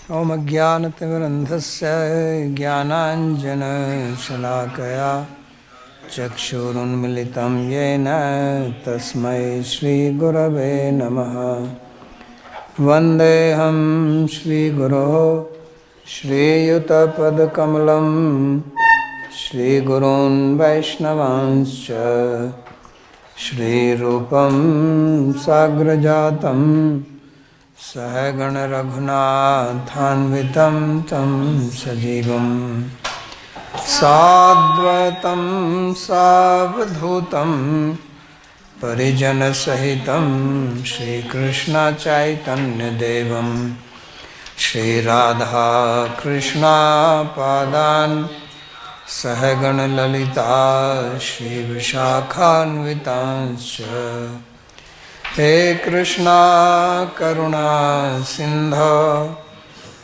ॐ अज्ञानतिमिरन्धस्य ज्ञानाञ्जनशलाकया चक्षुरुन्मिलितं येन तस्मै श्रीगुरवे नमः। वन्देऽहं श्रीगुरोः श्रीयुतपदकमलं श्रीगुरून् वैष्णवांश्च श्रीरूपं साग्रजातं सहगण रघुनाथान्वितं तं सजीवं साद्वैतं सावधूतं परिजनसहितं श्रीकृष्णचैतन्यदेवं श्रीराधा कृष्णपादान् सहगण ललिता श्रीविशाखान्वितांश्च। हे कृष्णा करुणा सिंधो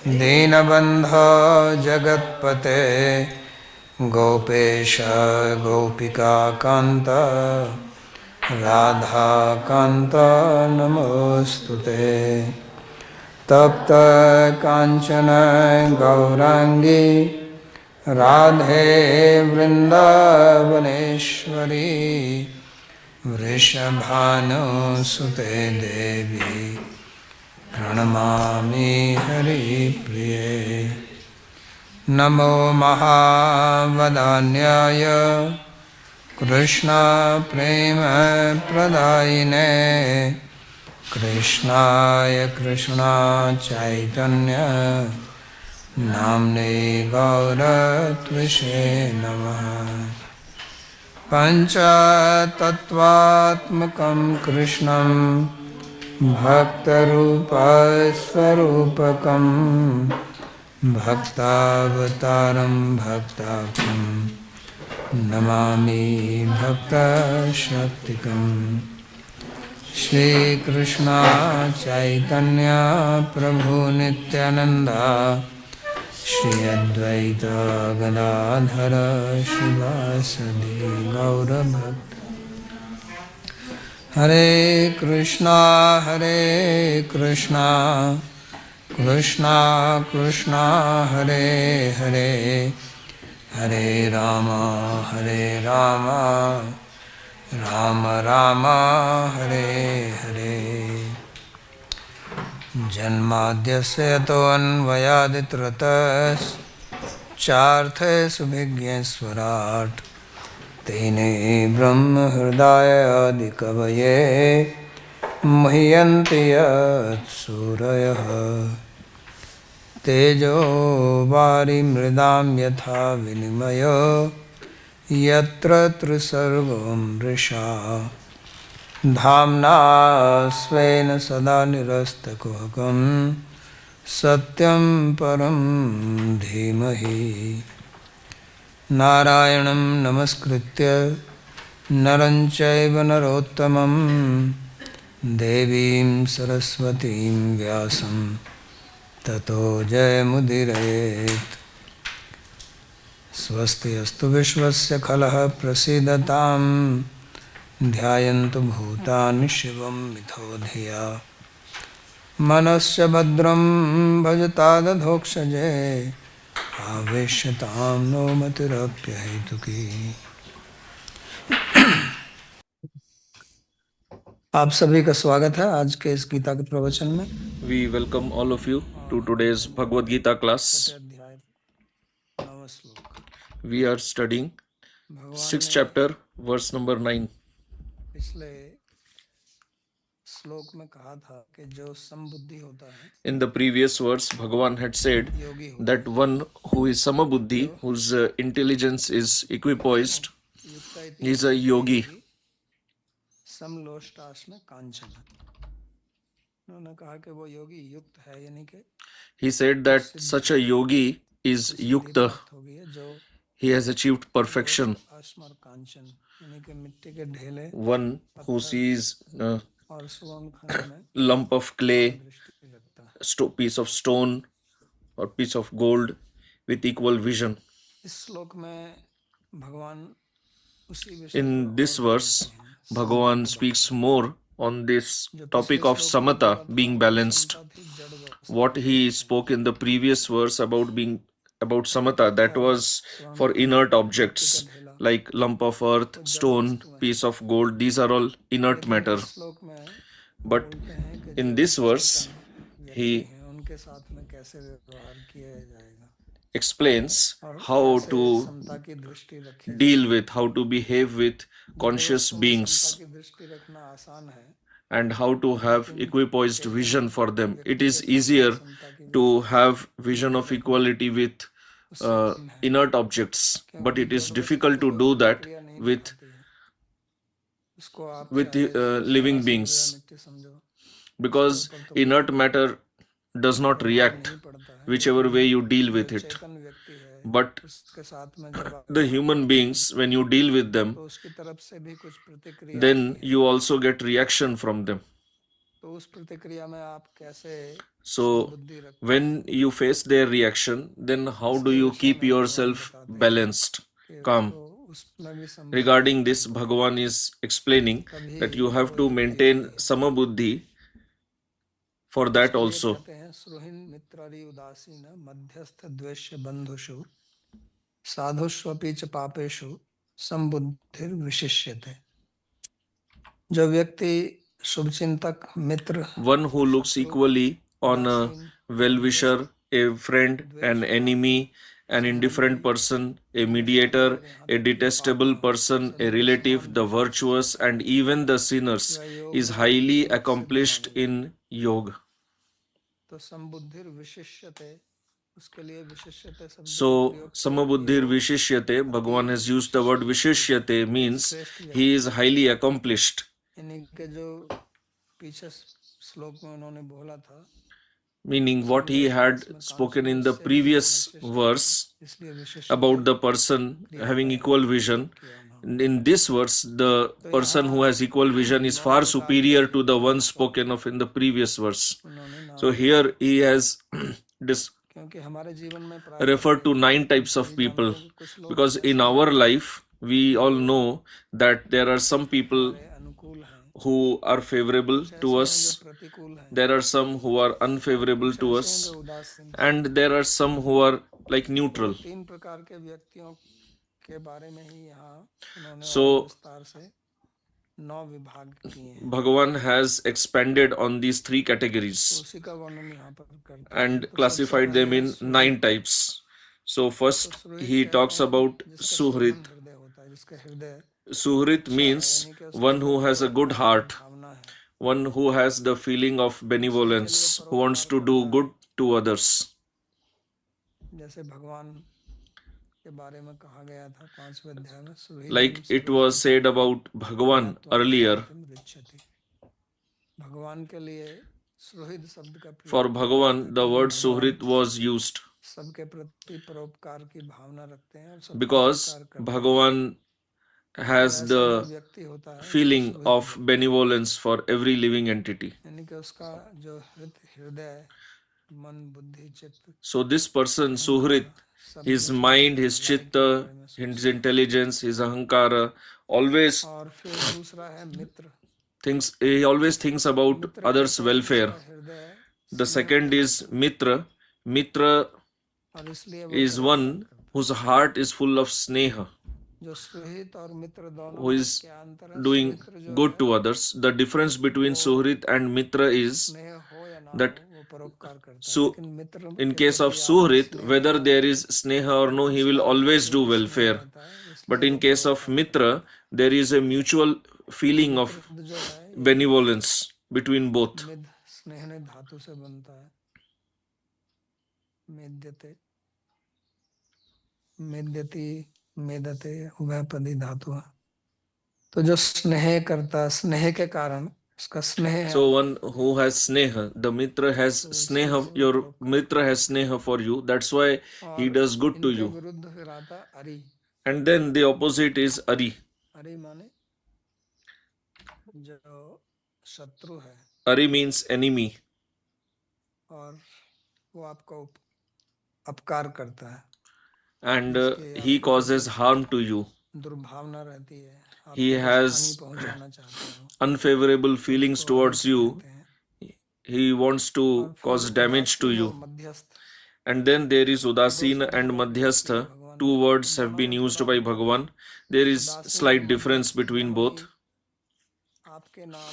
दीनबन्धो जगत्पते गोपेश गोपिका कांत राधा कांत नमोस्तुते। तप्त कांचन गौरांगी राधे वृंदावनेश्वरी वृषभानुसुते देवी प्रणमामि हरिप्रिये। नमो महावदान्याय कृष्णप्रेमप्रदायिने कृष्णाय कृष्णचैतन्य नाम्ने गौरत्विषे नमः। पञ्चतत्त्वात्मकं कृष्णं भक्तरूपस्वरूपकं भक्तावतारं भक्ताख्यं नमामि भक्तशक्तिकं। श्रीकृष्ण चैतन्य प्रभु नित्यानंदा श्री अद्वैत गदाधर शिवासदि गौरभक्त। हरे कृष्णा कृष्णा कृष्णा हरे हरे हरे राम राम राम हरे हरे। जन्माद्यस्य तोऽन्वयादितरतश्चार्थेषु तेने ब्रह्महृदायादिकवये मुह्यन्ति यत्सूरयः। तेजो वारिमृदां यथा विनिमयो यत्र त्रिसर्गो मृषा धाम्ना स्वेन सदा निरस्तकुहकं सत्यं परं धीमहि। नारायणं नमस्कृत्य नरं चैव नरोत्तमं देवीं सरस्वतीं व्यासं ततो जयमुदीरयेत्। स्वस्ति अस्तु विश्वस्य खलः प्रसीदताम् ध्यायन्तु भूतानि शिवं मिथो धिया मनस्य भद्रं भजतादधोक्षजे आवेश्यतां नो मतिरप्यहेतुकी। आप सभी का स्वागत है आज के इस गीता के प्रवचन में। We welcome all of you to today's Bhagavad Gita class. We are studying 6th chapter, verse number 9. पिछले श्लोक में कहा था कि जो समबुद्धि होता है, In the previous verse, Bhagavan had said that one who is samabuddhi, whose intelligence is equipoised, is a yogi. समलोष्टाश्म कांचन। उन्होंने कहा कि वो योगी युक्त है, यानी कि He said that such a yogi is yukta. He has achieved perfection. One who sees a lump of clay, piece of stone or piece of gold with equal vision. In this verse, Bhagavan speaks more on this जो topic पिछले of श्लोक में samatha, बोला था being वो balanced. समता थी जड़ अवस्था What में he रहते spoke in the previous verse about samatha, that हैं। was श्रवण for खंड inert मिट्टी का objects ढेला like lump of earth, वो जड़ stone, वस्तु है। piece of gold. These are all inert लेकिन matter. इस श्लोक में वो But बोलते हैं कि in जो this verse, चेतन व्यक्ति he हैं उनके साथ में कैसे व्यवहार किया जाएगा explains और how कैसे to समता की दृष्टि रखी deal जाए। with, how to behave with जड़ conscious वस्तु में समता beings, की दृष्टि रखना आसान है, and how to have लेकिन equipoised Chetan vision for them. It व्यक्ति के is साथ में easier समता की to दृष्टि have vision of रखना equality with उससे कठिन है, inert objects, but क्योंकि it is जड़ difficult वस्तु to do that प्रतिक्रिया नहीं with दिखाती है। उसको आप with चाहे सोना living समझो या beings, मिट्टी समझो, उसके because ऊपर तो inert कोई matter does not प्रभाव react नहीं पड़ता है। whichever लेकिन way you deal जो with it. चेतन व्यक्ति है But उसके साथ में जब आप the human करते हैं beings, when you deal with them, तो उसकी तरफ से भी कुछ प्रतिक्रिया आती then है। you also get reaction from them. तो उस प्रतिक्रिया में आप कैसे So समबुद्धि रखते when हैं, you face their reaction, then how do इसके you विषय keep में भगवान yourself बताते हैं balanced, कि calm? उसको उसमें भी समबुद्धि Regarding this, रखनी Bhagavan is explaining तभी that you have वो to योगी maintain है। samabuddhi for that इसके लिए also. कहते हैं सुहृन् मित्रारि उदासीन मध्यस्थ द्वेष्य बंधुषु साधुष्वपि च पापेषु संबुद्धिर विशिष्यते। जो व्यक्ति शुभचिंतक मित्र One who looks शत्रु equally on a उदासीन well-wisher, मध्यस्थ a friend, an द्वेष्य enemy, an indifferent संबंधी person, a घनिष्ठ mediator, और यहाँ a तक कि detestable पापी person, a सभी को relative, समान the दृष्टि से virtuous, देखता and है, even the sinners वह योग is में highly रूप से बना accomplished हुआ in है। yoga. तो संबुद्धिर विशिष्यते, उसके लिए विशिष्यते शब्द का So, प्रयोग किया कि samabuddhir वो vishishyate, अति Bhagavan has used the word विशिष्ट व्यक्ति vishishyate, है, अति means श्रेष्ठ he व्यक्ति is है। highly accomplished. यानी कि जो पीछे श्लोक में उन्होंने बोला था, Meaning what he संदेश had इसमें spoken in कांचन the उससे भी वो previous विशिष्ट है, verse इसलिए विशिष्ट about the person क्रिया having में equal vision. प्रयोग किया उन्होंने। In this verse, the तो person who यहाँ has equal vision is 9 far प्रकार के superior to the one व्यक्तियों का spoken of in the previous verse. उन्होंने So नाम लिया, here he has dis- क्योंकि हमारे जीवन में प्राय referred to 9 हम types of सभी people, जानते हैं कि कुछ लोग because in ऐसे our हैं life we all जो know that there are some people हमारे अनुकूल हैं, who are favorable कुछ to ऐसे हैं us, जो प्रतिकूल हैं, there are some who are और unfavorable कुछ to ऐसे us, हैं जो उदासीन। and there are some who are like तो वो neutral. 3 प्रकार के व्यक्तियों के बारे में ही यहाँ उन्होंने और So विस्तार से 9 विभाग किए हैं। Bhagavan has expanded on these 3 तो categories उसी का वर्णन यहाँ पर करते हैं। and तो सबसे classified them पहले है in 9 सुहृद। types. So तो first सुहृद he कहते talks हैं about जिसका Suhrit. शोभन हृदय होता है, जिसका हृदय Suhrit अच्छा है, means यानी कि उसके one who हृदय has a good परोपकार की heart, भावना है, one who has the feeling of दूसरे के लिए benevolence, who wants परोपकार to do करता है। good to others. जैसे भगवान के बारे में कहा गया था 5वें अध्याय में, Like सुहृदं it was said about Bhagavan ज्ञात्वा earlier. शांतिं रिच्छति। भगवान के लिए सुहृद शब्द का For प्रयोग किया गया Bhagavan, है, the क्योंकि word भगवान Suhrit was used सबके प्रति परोपकार की भावना रखते हैं और सबको because उपकार करते हैं। Bhagavan और has ऐसा जो the व्यक्ति होता है उसको feeling सुहृद of बोलते हैं, benevolence for every living entity. यानी कि उसका जो हृदय मन बुद्धि चित्त So this person, Suhrit, अहंकार सब his कुछ mind, his भलाई के chitta, बारे में his सोचता है। intelligence, his ahankara, always और फिर दूसरा है मित्र। he always thinks about Mitra others' कहते हैं welfare. जिसका हृदय The स्नेह second is पूर्वक है, Mitra. Mitra और इसलिए वो is परोपकार one करता whose heart is full of sneha, है। जो सुहित और मित्र दोनों who में is क्या अंतर है? doing सुमित्र जो good है to others. The difference between वो Suhrit and Mitra is स्नेह हो या ना that हो वो परोपकार करता है, so लेकिन मित्र in के case of प्रति आपका Suhrit, स्नेह whether हो there is sneha or no, he will उसका आपके always do प्रति स्नेह welfare. रहता है, But इसलिए in वो case of परोपकार करता Mitra, है। there is a mutual feeling of मित्र जो है ये benevolence between both. मिद स्नेह ने धातु से बनता है, मेद्यते मेद्यति मेदते उभयपदी धातु है। तो जो स्नेह करता, स्नेह के कारण उसका स्नेह है, So one who has sneha, the Mitra has तो sneha, इसलिए वो your परोपकार Mitra has sneha for you. That's why he और does good to इनके you. विरुद्ध फिर आता अरि। And then the opposite is Ari. अरि माने जो शत्रु है Ari means enemy, और वो आपको अपकार करता है, and जिसके he आपके causes प्रति harm to you. दुर्भावना रहती है, he आपको कुछ हानि has पहुंचाना चाहते हो, unfavorable feelings उसको towards अहित you, कहते हैं। he wants to और फिर cause damage to उदासीन you. और मध्यस्थ, And then there is दो Udasin शब्द and और प्रयोग किए Madhyastha. भगवान Two ने, words have दोनों been में used थोड़ा by अंतर है। Bhagavan. There is उदासीन और slight difference मध्यस्थ between दोनों both. ही आपके ना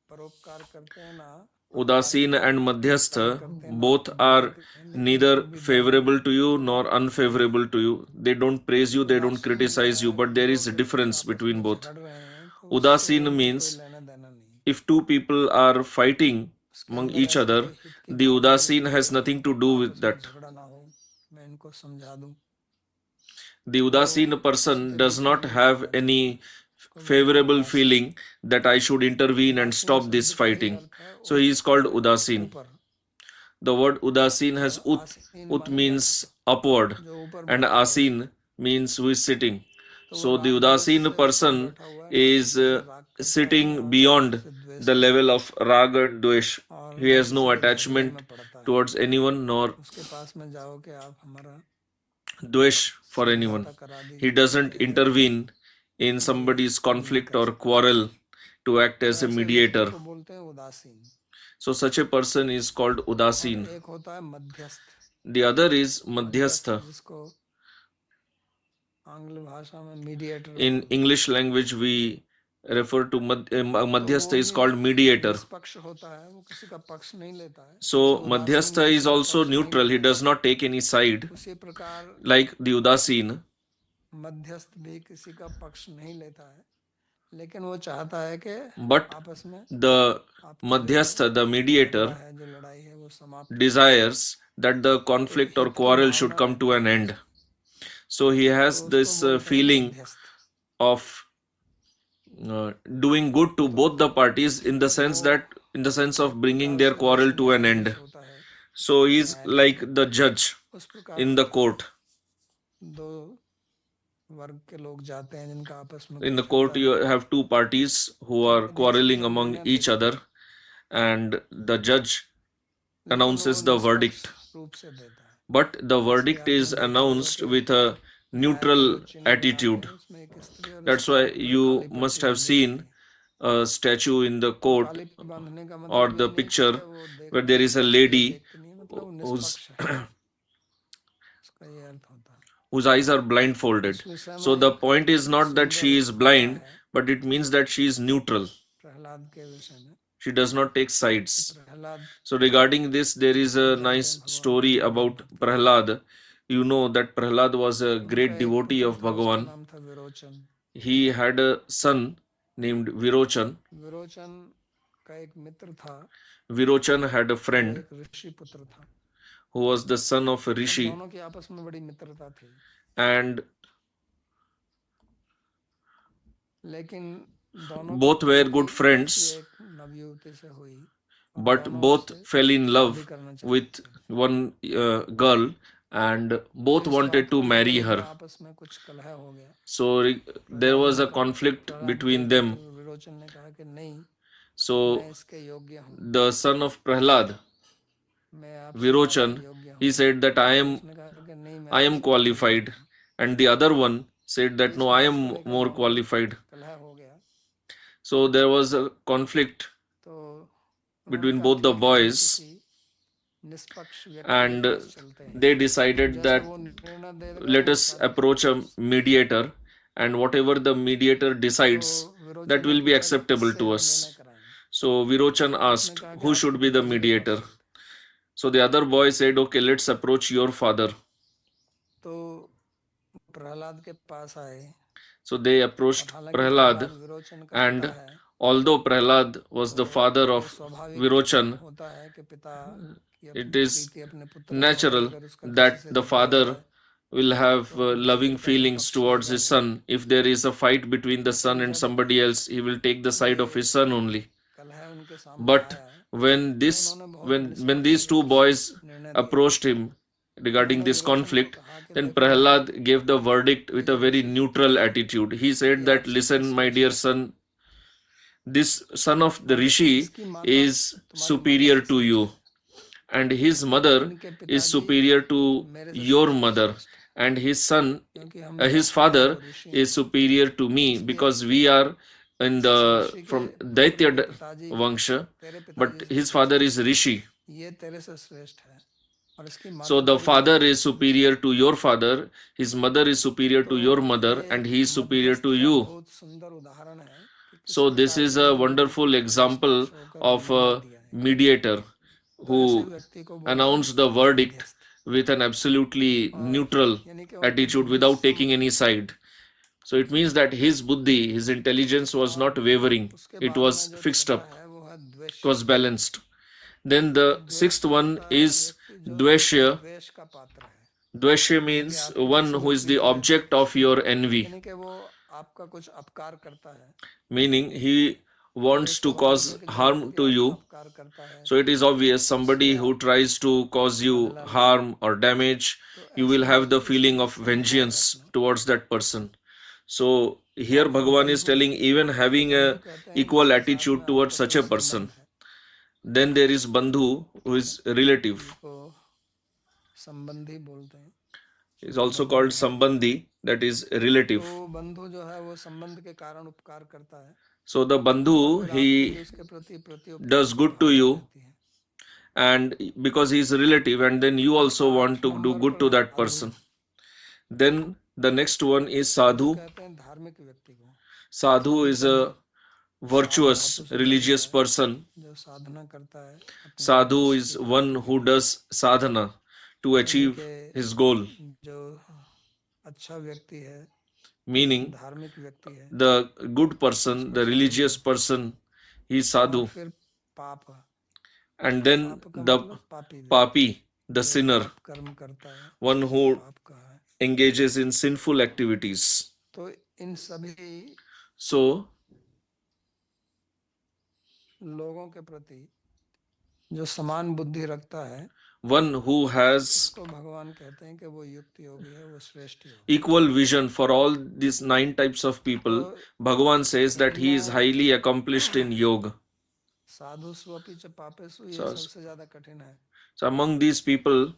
परोपकार करते हैं, ना Udasin and अपकार Madhyastha करते हैं, ना both आपको are बिगाड़ते हैं, लेकिन neither फिर भी दोनों favorable to you nor unfavorable to you. They don't praise you, they don't उदासीन क्या criticize you, है, but there दो is a व्यक्ति difference आपस between में both. झगड़ रहे हैं तो उससे Udasin उनको कोई means लेना देना नहीं, if two people are fighting उसके among अंदर each ऐसा other, कोई हित की the भावना नहीं Udasin है has कि nothing to do with आपस में that. झगड़ा ना हो, मैं इनको समझा दूं, The तो Udasin किसी person के does बीच में not नहीं have आना any चाहता, उसको बोलते हैं favorable उदासीन। feeling that I should intervene and उदासीन stop this शब्द का ही fighting. अर्थ है So he is called Udasin. ऊपर, The word Udasin has और Ut. आसीन Ut माने means बैठा, upward, जो ऊपर and बैठा हो, Asin means who is sitting. तो वो So the राग द्वेष Udasin से ऊपर person बैठा हुआ है, ना is किसी से राग करता है, sitting ना beyond किसी से द्वेष the करता level है, of Raga and Dvesh. और He ना has no किसी के झगड़े attachment में पड़ता है। towards anyone nor उसके पास में जाओ कि आप हमारा Dvesh for anyone. समझौता करा He दीजिए, doesn't कहते नहीं, intervene in ये somebody's नहीं conflict कर or सकता। quarrel to act तो as a ऐसे व्यक्ति mediator. को बोलते हैं उदासीन। So such a person is called और Udasin. एक होता है मध्यस्थ। The other is मध्यस्थ Madhyastha. जिसको आंग्ल भाषा में मीडिएटर In बोलते हैं। English language, we refer to तो Madhyastha वो is भी called mediator. निष्पक्ष होता है, वो किसी का पक्ष नहीं लेता है। So जैसे उदासीन Madhyastha भी is किसी का also पक्ष नहीं neutral. He लेता है, does not take any side उसी प्रकार like the Udasin. मध्यस्थ भी किसी का पक्ष नहीं लेता है, लेकिन वो चाहता है कि But आपस में the आपकी Madhyastha, the जो mediator, झगड़ा है, जो लड़ाई है, वो समाप्त हो। desires that the तो conflict or हित की quarrel Bhavna should come to रहती an है, end. So he तो has उसको this बोलते हैं feeling मध्यस्थ। of doing good to तो both the parties in the sense वो of एक bringing प्रकार their से quarrel जैसे to an end. न्यायाधीश होता है, So he is like न्यायालय में, the judge उस प्रकार in the court. दो वर्ग के लोग जाते हैं जिनका आपस में In the कुछ court, होता you है, have two parties who are न्यायाधीश quarreling जो among निर्णय each देता other, है, and the judge लेकिन वो announces the निष्पक्ष verdict. रूप से देता है। But the जैसे verdict आपने is देखा होगा announced कि with a न्याय का neutral जो चिन्ह बनाते attitude. हैं, उसमें एक स्त्री और That's उसके why हाथ में you काली पट्टी must have बंधी seen रहती है। a statue in the तो court काली पट्टी बांधने का or मतलब ये the नहीं कि picture वो where देखती there है is a या lady देखती नहीं है, मतलब वो whose निष्पक्ष है, उसका ये अर्थ होता है। whose eyes are blindfolded. इस विषय So में the एक point is not that she सुंदर is कथा blind, है but it means that she is neutral. Prahlad के विषय में। She does not take sides. Prahlad So regarding this, there is a जानते nice हैं भगवान story का about भक्त था। Prahlad. You know that Prahlad was a उनका great एक devotee पुत्र of था, उसका Bhagavan. नाम था Virochan. He had a son named Virochan. Virochan का एक मित्र था, Virochan had a वो friend एक ऋषि पुत्र था, who was the son of a और rishi, दोनों की आपस में बड़ी मित्रता थी। and लेकिन दोनों both were की good friends, किसी एक नवयुवती से हुई, और but दोनों both उससे fell in शादी love करना with चाहते थे। one girl, and both तो इस wanted बात to को marry लेकर her. उनमें आपस में कुछ कलह हो गया। So there प्रहलाद was ने a कहा, conflict प्रहलाद between के them. पुत्र विरोचन ने कहा कि नहीं, So मैं इसके योग्य हूँ, the son of Prahlad, मैं आपसे Virochan, ज्यादा योग्य he हूँ। said that उसने कहा कि नहीं, मैं I am आपसे ज्यादा योग्य qualified, हूँ। and the other one said that इस no, I बात am को लेकर more दोनों में qualified. कलह हो गया। So there was a conflict तो उन्होंने between कहा both the ठीक है, हम boys, किसी निष्पक्ष व्यक्ति के and पास चलते हैं। they decided जैसा that वो निर्णय देगा let वो us साबित approach a करेंगे। mediator, and whatever the mediator तो decides, विरोचन that ने will be पूछा कि acceptable किससे to हम us. निर्णय कराएं? So Virochan तो उसने asked, कहा कि who आपके should be the पिताजी के पास mediator? चलते हैं। So the other boy said, okay, let's approach your father. तो प्रहलाद के पास आए, So they और approached हालांकि Prahlad, प्रहलाद विरोचन का पिता and है, although Prahlad was the तो father वो of स्वाभाविक Virochan, होता है कि पिता की it अपनी is प्रीति अपने पुत्र को है, natural अगर उसका किसी that से the झगड़ा हो father जाए will have तो वो अपने loving पुत्र का feelings पक्ष towards लेगा his he. son. If there is a fight between the son लेकिन and जब somebody else, he will take the side of ये his son only. कलह उनके सामने But आया, when तो this उन्होंने बहुत when निष्पक्ष these two रूप से boys निर्णय दिया। approached him regarding उन्होंने this विरोचन को conflict, कहा कि then देखो बेटा, Prahlad gave the verdict with ये a very ऋषि पुत्र neutral attitude. He said ये that, आपसे listen, my निष्पक्ष dear है, son, this son of the और rishi इसकी माता is तुम्हारी superior माता से to श्रेष्ठ you, है, and his और mother इनके is पिताजी superior to मेरे से your ज्यादा mother, श्रेष्ठ है। and his son, क्योंकि हम his जानते हैं father वो ऋषि is हैं, superior to me इसलिए because we are in इस the ऋषि के from बोल रहे Daitya हैं कि पिताजी, Vangsha, तेरे पिताजी but से his तू father अच्छा is है, Rishi. ये तेरे से श्रेष्ठ है, और इसकी So माता the तेरी से father भी is superior to your father, his mother is superior to your तो mother, ये and he is superior मध्यस्थ to का you. बहुत सुंदर उदाहरण है कि किस So this प्रकार is से a बंधु wonderful को example निष्पक्ष होकर of निर्णय a दिया है। mediator तो ऐसे who व्यक्ति को बोलते हैं announced the verdict मध्यस्थ, with an absolutely और neutral यानी कि उनकी attitude बुद्धि without some taking any side. So it means that his buddhi, his intelligence was और not wavering. उसके It बाद में was जो fixed छठा up. है वो है द्वेष। It was balanced. Then तो the द्वेष sixth क्या one होता है? is व्यक्ति जो Dveshya. द्वेष का पात्र है, Dveshya यानी कि means आपके one किसी who is व्यक्ति the पे, object of your envy. यानी कि वो आपका कुछ अपकार करता है। Meaning he wants द्वेष का to मतलब cause है कि जो harm व्यक्ति to आपका you. अपकार करता है, So it is obvious उससे somebody who आप tries to cause you बदला लेना, harm or damage, तो you will ऐसे have the व्यक्ति से feeling of संभाव vengeance रखना। towards that person. So here और फिर Bhagavan is बंधु, telling even तो having बंधु a कहते हैं equal जिसके साथ में attitude towards आपका such कोई a person. संबंध है, Then there is Bandhu who is relative. जिसको संबंधी बोलते हैं, Is also बंधु called है। Sambandhi, that is तो relative. बंधु जो है वो संबंध के कारण उपकार करता है, So the और Bandhu, फिर आपकी भी he उसके प्रति प्रति उपकार does की good to भावना you, रहती है। and because he is relative, and then you फिर also 8 want to do number good पर to है that Sadhu. person. Then the next one is Sadhu Sadhu. कहते हैं धार्मिक व्यक्ति को। Sadhu साधु is शब्द a साध virtuous धातु से बना religious है, person. जो साधना करता है अपने Sadhu उद्देश्य की is one प्राप्ति के who लिए, does sadhana to यानी achieve कि his goal. जो अच्छा व्यक्ति है, Meaning धार्मिक व्यक्ति है, the good person, उसको the साधु religious बोलते हैं। person, he is और Sadhu. फिर पाप, And then पाप का the मतलब पापी व्यक्ति, Papi, the जो sinner, पाप कर्म करता है, one उसको who पाप कहा है। engages in sinful activities. तो इन सभी So लोगों के प्रति जो समान बुद्धि रखता है, one who has उसको भगवान कहते हैं कि वो युक्त योगी है, वो श्रेष्ठ योगी है। equal vision for all these 9 types of people, तो Bhagavan says that he is इनमें highly accomplished in yoga. साधु स्वपि च पापेषु, ये So, सबसे ज्यादा कठिन है, so among these people,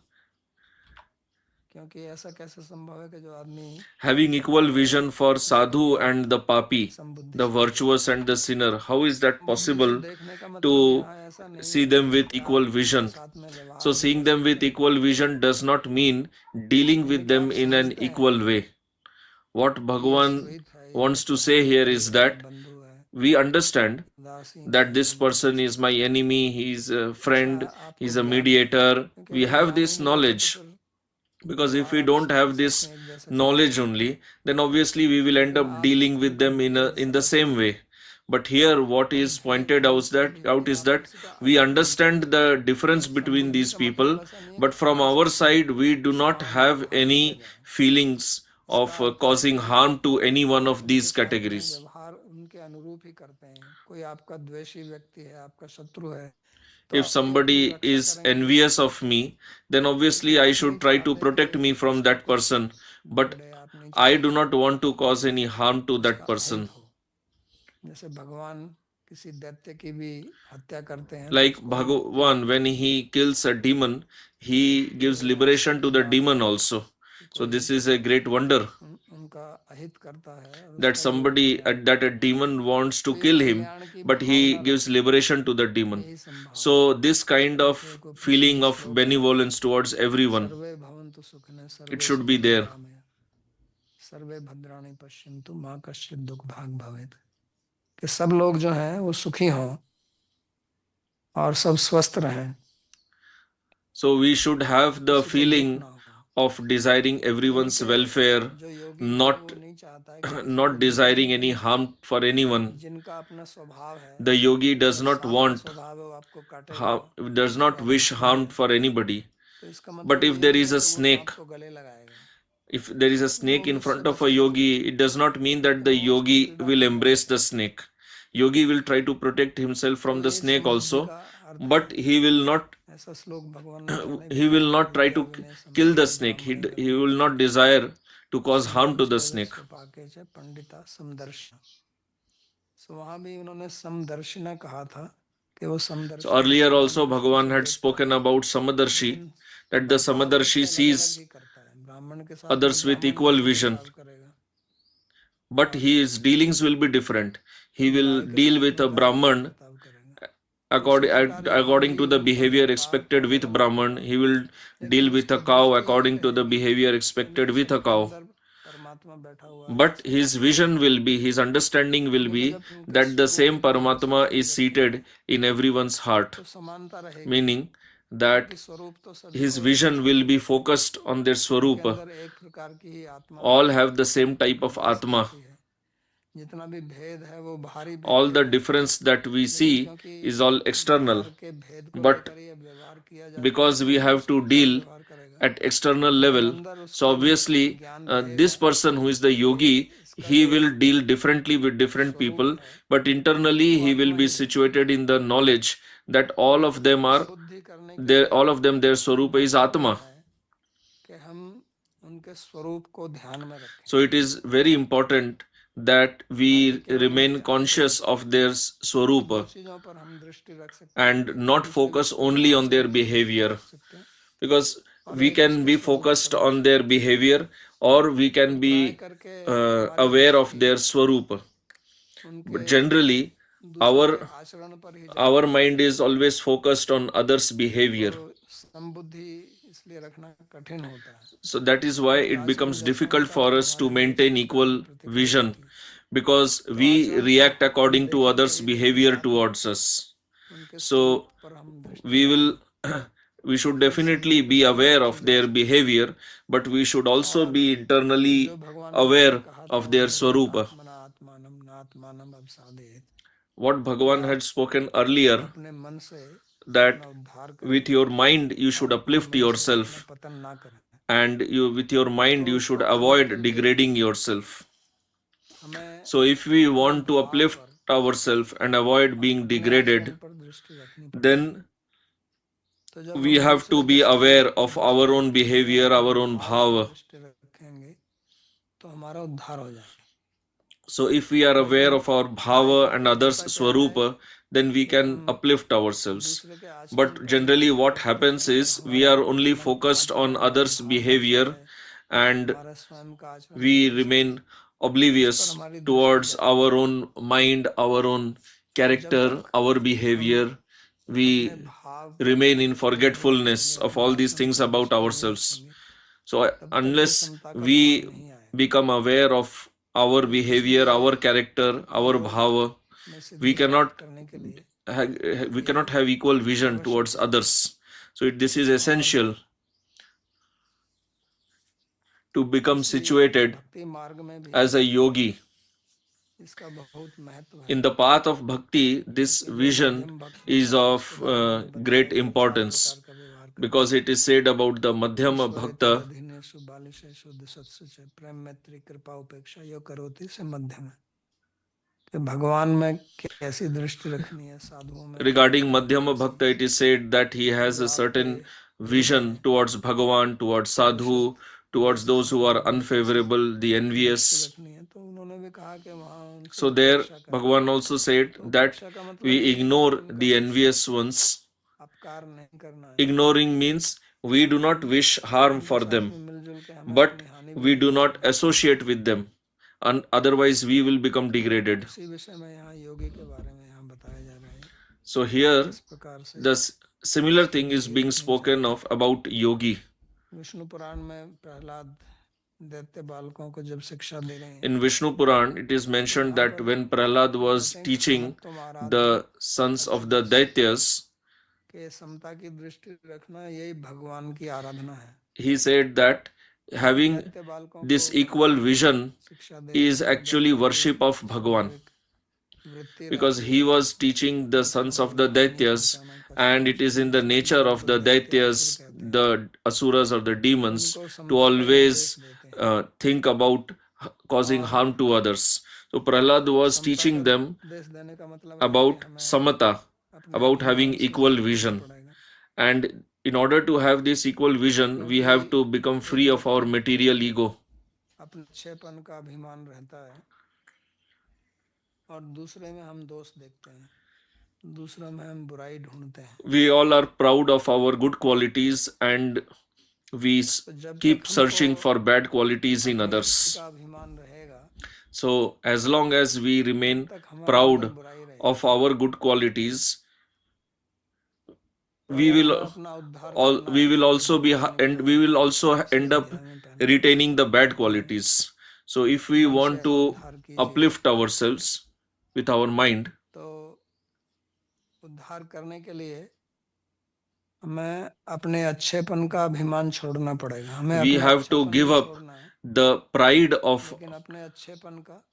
क्योंकि ऐसा कैसे संभव है कि जो आदमी having equal vision for sadhu and the papi, Sambuddhi the से देखे। virtuous and the sinner, how is that बुद्धि से possible देखने का मतलब to यहाँ ऐसा नहीं see है them with कि equal आप उनके vision? साथ में व्यवहार So भी seeing कर them with सकते हैं, equal vision does not mean dealing यानी with कि आप them in an समझते हैं equal way. What कि ये Bhagavan श्वेत है, ये wants to कृष्ण say है, here ये is मेरा that बंधु है, we understand दासीन that है, this ये मेरा person is my सेवक है। enemy, he is a ऐसा friend, he आपको is a ज्ञान है, mediator. क्योंकि We अगर have ज्ञान ही this नहीं होगा तो knowledge. फिर Because if व्यवहार we आप don't have उसके this साथ में एक जैसे कर knowledge पाएंगे, only, then obviously we will end लेकिन up आप dealing with उनका them भेद in the समझ same सकते way. हैं, But here, what और is भेद pointed होने के out भी is आप that किसी का we अहित नहीं understand करेंगे। the difference between संबुद्धि these का मतलब people, ऐसा नहीं है but कि from आपके our साथ में side, we do not समानता have को हासिल किया any जाए। feelings इसका of अर्थ है causing कि harm to any one of आप उनके these साथ में categories. व्यवहार उनके अनुरूप ही करते हैं। कोई आपका द्वेषी व्यक्ति है, आपका शत्रु है, तो If आप एक somebody रक्षा is करेंगे envious उसकी, of me, then क्योंकि obviously I आप नहीं should try to चाहते कि protect me from उसका that कुछ person. But बिगड़े, आप नहीं I चाहते do not want to cause कि any harm to उसका that अहित person. हो। जैसे भगवान किसी दैत्य की भी हत्या करते हैं तो Like उसको Bhagavan, when he kills a demon, he gives ये liberation to the बात demon है also. कि So कोई this is a great wonder उनका अहित करता है और that उसका जो कल्याण that a करता है, demon wants तो to ये kill him, कल्याण की but he भावना gives रखते हैं, liberation to the demon. यही संभावना So है। this kind of एक उपनिषद feeling of श्लोक है, benevolence towards everyone, सर्वे भवन्तु सुखिनः it सर्वे should be सन्तु there. निरामया सर्वे भद्राणि पश्यन्तु मा कश्चित् दुःखभाग् भवेत्, कि सब लोग जो हैं वो सुखी हों और सब स्वस्थ रहें, So we should have the किसी को दुख feeling ना हो। of desiring यानी everyone's कि welfare, जो योगी है not वो नहीं चाहता है कि किसी को not दुख हो, desiring any harm for anyone. जिनका अपना स्वभाव है, The yogi does जो not सांप का want स्वभाव है, वो आपको काटेगा, harm, does not आपको wish अहित harm करेगा। for anybody. तो इसका But मतलब if ये there नहीं is है a कि वो सांप snake, को गले लगाएगा, if there is a snake Yogi in उससे front of a बचेगा, yogi, it does not mean that लेकिन the वो उसको yogi पीड़ा will नहीं embrace करेगा। the snake. Yogi will try to protect himself तो from the ये snake समबुद्धि also, का अर्थ but है। he will not ऐसा श्लोक भगवान ने पहले ही he will बताया, not try Vidya to Vinay kill the संपन्न snake. ब्राह्मणे He will गतिर्न not desire to cause harm to the संदर्शय way snake. स्वपाके च पंडिता समदर्शन। सो वहां भी उन्होंने समदर्शिना कहा था कि वो So समदर्शी है, earlier also समान दृष्टि Bhagavan से had देखता spoken है, about Samadarshi, लेकिन that the बर्ताव Samadarshi उसके अलग अलग sees ही करता है। ब्राह्मण के साथ others with ब्राह्मण equal जैसा vision, बर्ताव करेगा, but his dealings will be different. He will गाय के deal साथ with में a गाय जैसा Brahman बर्ताव करेगा। तो उसी प्रकार यहाँ according भी to the उनका behavior व्यवहार expected अलग with अलग Brahman. होगा, He will deal लेकिन with a उसकी cow दृष्टि एक according to the रहेगी, behavior क्योंकि expected with a सबके cow. अंदर परमात्मा बैठा हुआ है, But सबका his vision will be, his understanding will उनको be जब उनके that the स्वरूप same को उनके Paramatma सामने is रखेंगे seated in everyone's heart, तो समानता रहेगी, meaning that क्योंकि स्वरूप तो सभी his को एक vision जैसा will be रहेगा, focused on their सभी के Swarupa. अंदर एक प्रकार की ही आत्मा All have the same type of प्रकाशित Atma. होती है। जितना भी भेद है वो बाहरी All भेद the है, difference that we लेकिन see क्योंकि is all external. बाहर के भेद को But लेकर ये व्यवहार किया जाता है because तो we वो have उसी to प्रकार deal व्यवहार करेगा, at external लेकिन level, अंदर so उसको obviously ज्ञान this रहेगा person who is the कि yogi, इसका he जो will deal differently with different स्वरूप people, है but internally वो he will आत्मा be ही है। situated in the knowledge that all of them are शुद्धि करने के their, लिए all of them, their ये Swarupa is महत्वपूर्ण Atma. है कि हम उनके स्वरूप को ध्यान में रखें, So it is very important that ना कि we केवल remain उनके conscious आचरण of their पर। दो Swarupa चीजों पर हम दृष्टि रख सकते हैं, and एक तो not दूसरे focus व्यक्ति के only on their आचरण पर दृष्टि behavior, रख सकते हैं because और we एक can उसके be स्वरूप focused पर on दृष्टि their रख सकते हैं। behavior or we तो can प्राय be करके हमारी aware of दृष्टि their Swarupa. उनके But generally, दूसरों के our आचरण पर ही our जाती है, mind is always focused on others' तो behavior. संबुद्धि इसलिए रखना कठिन होता है, So that is why क्योंकि it आचरण becomes जैसा difficult होता है for तो us to हमारी भी उसी maintain प्रकार की equal प्रतिक्रिया vision, होती है। because तो we आचरण को react हम according to देखेंगे others' ही, लेकिन behavior साथ में towards us. उनके स्वरूप So पर हम दृष्टि we रखें, will we should तो इस definitely संबंध be को aware अच्छी of जा their सकती है। behavior, but we should also और be जो internally भगवान ने पहले aware कहा था of वो their है यत Swarupa. आत्मना आत्मानम नात्मानम अवसादेत, What कि Bhagavan आप had spoken earlier, अपने मन से that अपना उद्धार with करें your mind you और should अपने uplift मन से अपना yourself, पतन ना करें। and you with your mind तो you उसको should करने avoid के लिए degrading yourself. हमें So if we अपने want to भाव uplift पर ourselves and avoid और being अपने आचरण degraded, पर दृष्टि रखनी पड़ेगी। then तो जब we हम have to दूसरे के be aware स्वरूप पर of दृष्टि our own रखेंगे, behavior, अपने our own भाव पर bhava. दृष्टि रखेंगे तो हमारा उद्धार हो जाएगा। So if we are aware लेकिन of our प्राय bhava and करके others' होता क्या है swarupa, then we कि can हम uplift ourselves. दूसरे के आचरण But पर ही generally, दृष्टि what रखते happens हैं और is we हमारा are only मन वहाँ focused पर on हमारा others' भाव जाता behavior है, and हमारा स्वयं का आचरण we नहीं अच्छा remain उस पर oblivious हमारी दृष्टि towards जाती our है। own mind, our own तो जब character, तक our हम behavior. अपने We भाव पर remain in दृष्टि नहीं forgetfulness रखेंगे, of अपने all these आचरण things पर about दृष्टि नहीं ourselves. रखेंगे, So तब तक unless विषमता का भाव we नहीं आएगा। become aware of our तो behavior, इसलिए our character, our योग bhava, में we सिद्धि प्राप्त cannot करने के लिए we ये cannot have equal vision आवश्यक towards है। others. So this is और essential to become इसी situated भक्ति मार्ग में भी as a yogi. इसका बहुत महत्व है, In the path of bhakti, this क्योंकि जो vision मध्यम भक्त is होगा उसके of बारे में भी great बताया गया 4 importance, प्रकार का व्यवहार करना because है। it is said about the Madhyama ईश्वरेति Bhakta, दधिनेषु बालिशेषु सत्सु च प्रेम मैत्री कृपा उपेक्षा यो करोति से मध्यम है, कि भगवान में कैसी दृष्टि रखनी है, साधुओं में regarding दृष्टि Madhyama कैसी Bhakta, है, it is said that he has जो a आपके certain विरुद्ध vision है, towards Bhagavan, towards विषत sadhu, towards जैसे those who हैं are उनमें कैसी unfavorable, the दृष्टि envious. रखनी है। तो उन्होंने भी कहा कि वहाँ उनसे So there, उपेक्षा करें। Bhagavan also said तो that उपेक्षा का मतलब we है कि ignore उनका the कुछ envious ones. अपकार नहीं करना है, Ignoring means we do not wish harm उनके for साथ them, में मिलजुल के हमें but अपनी हानि भी we नहीं do not करनी है। associate with them, and otherwise we will become तो degraded. उसी विषय में यहाँ योगी के बारे में यहाँ बताया जा रहा है, So here किस प्रकार से the similar उसकी thing is बुद्धि being रखनी spoken चाहिए। of about yogi. विष्णु पुराण में प्रहलाद दैत्य बालकों को जब शिक्षा दे रहे हैं, In Vishnu Puran, it is तो mentioned वहाँ that पर when Prahlad was कहते हैं कि teaching समत्वम आराध्य the sons of the अचतुष्ट, Daityas, के समता की दृष्टि रखना यही भगवान की आराधना है। he said that having दैत्य बालकों this को equal भगवान vision शिक्षा दे रहे is हैं कि actually दैत्यों की worship of Bhagavan, स्वाभाविक वृत्ति because रहती he है was teaching the दूसरों sons को of the हानि Daityas, पहुंचाना, कष्ट and it is पहुंचाना, in the इसलिए nature उनको of the दैत्य असुर Daityas, कहते हैं। the asuras or the तो demons, उनको to समता का ही उपदेश always देते हैं think about causing और harm to others. So Prahlad was समता का teaching them उपदेश देने का मतलब है कि about हमें samata, अपने about having अभिमान से equal मुक्त होना vision. पड़ेगा, And in order to have this equal vision, we क्योंकि have to become free एक of our व्यक्ति को material ego. अपने अच्छेपन का अभिमान रहता है और दूसरे में हम दोष देखते हैं, दूसरों में हम बुराई ढूंढते हैं। We all are proud of our good qualities and we तो जब keep तक searching हमको for bad qualities in अपने others. अच्छे का अभिमान रहेगा, So, as long as we तब remain तक हमारे अंदर proud बुराई of रहेगी। our good qualities, तो we अगर will हमें अपना उद्धार करना we है will तो also be भगवान ने and कहा we will है, also पिछले end up अध्याय में पहले retaining the bad बताया है qualities. So, if कि we मन से want to उद्धार कीजिए, uplift ourselves with our mind, तो उद्धार करने के लिए हमें अपने अच्छेपन का अभिमान छोड़ना पड़ेगा। हमें we अपना have to अच्छापन give तो up छोड़ना है, the pride of लेकिन अपने अच्छेपन का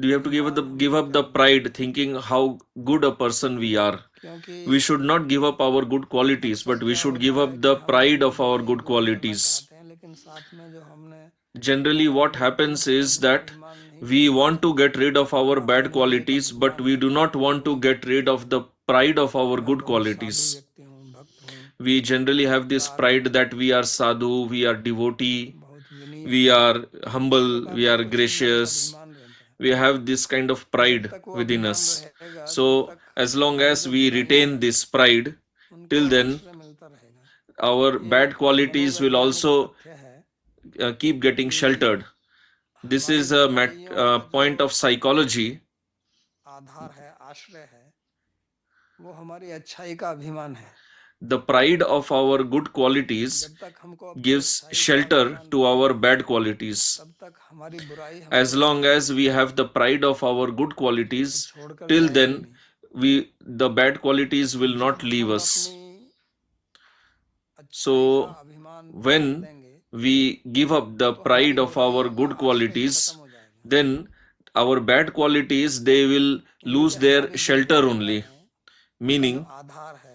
we have to अभिमान give हमको up the त्यागना pride पड़ेगा, thinking how good a person we are. क्योंकि We should not give up our good qualities, अक्सर but we क्या should होता give है up कि the हम pride अपनी of our बुराई good दूर करना qualities. चाहते हैं, लेकिन साथ में जो हमने Generally, हमारे what जो गुण happens हैं is उनका that अभिमान नहीं we छोड़ते want to हैं। get rid of our हमारे bad अंदर एक qualities, but अभिमान we do रहता not है want to कि get rid of the pride of our मैं good बहुत साधु qualities. व्यक्ति हूँ, भक्त हूँ, We generally have this उदार pride हूँ, that we are sadhu, we are devotee, बहुत विनीत we हूँ, are इस humble, प्रकार we का are कुछ अंदर एक gracious. अभिमान रहता है। We have this kind of जब pride तक वो within अभिमान us. रहेगा, तब So, तक as long हमारी as जो we बुराइयां retain हैं this pride, उनको till then आश्रय मिलता रहेगा। our ये bad एक qualities will मनोवैज्ञानिक also तथ्य है keep getting कि sheltered. This हमारी is a बुराइयों का point जो of psychology. आधार है, आश्रय है, वो हमारी अच्छाई का अभिमान है। The pride of our good qualities जब तक हमको अपनी gives अच्छाई का shelter अभिमान to our रहेगा, bad qualities. तब तक हमारी बुराई As हमको long as we वो have the pride of our good qualities, छोड़कर till जाएगी then नहीं। we the bad qualities will जब not leave हम us. अपनी अच्छाई का So अभिमान त्याग when देंगे we give up the तो pride हमारी of our बुराइयों का good आश्रय ही qualities, खत्म हो जाएगा, then our bad qualities they will lose क्योंकि their हमारी जो shelter बुराइयां only. हैं उनका जो Meaning आधार है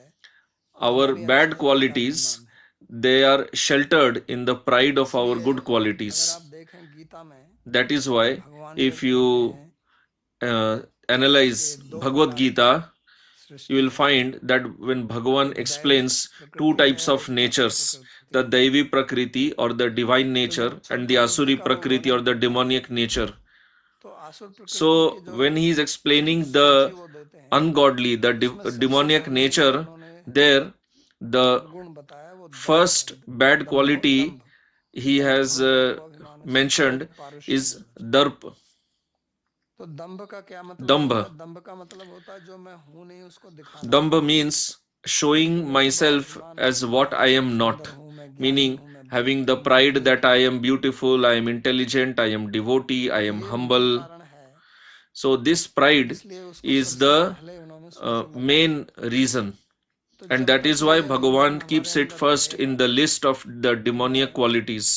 वो our हमारी bad अच्छाई का qualities अभिमान है। they are sheltered in the pride of our इसलिए good अगर qualities. आप देखें गीता में That is why भगवान जब if कहते you हैं analyze कि दो Bhagavad प्रकार की Gita, you सृष्टि will है, find that when Bhagavan एक दैविक explains two प्रकृति types है और of एक आसुर natures, प्रकृति the है। Daivi Prakriti or the divine तो nature जब and आसुर the प्रकृति Asuri का वो Prakriti or वर्णन the करते हैं, demonic nature. तो आसुर प्रकृति की So जो when he is explaining सूची the वो देते हैं ungodly, the उसमें सबसे demonic पहले जो nature, उन्होंने there the दुर्गुण बताया वो दंभ first है, bad दंभ quality he has दर्पोभिमान है, mentioned संकोच पारुष्य is बोलना चाहिए। Darp, तो दंभ का क्या मतलब होता Dambha. है? दंभ का मतलब होता है जो मैं हूं नहीं उसको दिखाना, Dambha means showing मुझे बड़ा myself अभिमान है as कि what मैं I am not. सुंदर हूं, मैं ज्ञानी Meaning हूं, मैं having भक्त the हूँ, मैं pride that विवेकी I हूँ। am beautiful, I am intelligent, I am devotee, I am ये मूल humble. कारण है, So this pride इसलिए उसको is सबसे the पहले उन्होंने सूची में रखा। main reason. तो And जब that तक is why ये अभिमान Bhagavan keeps हमारे it अंदर first रहेगा in the list of the कि demoniac मैं qualities.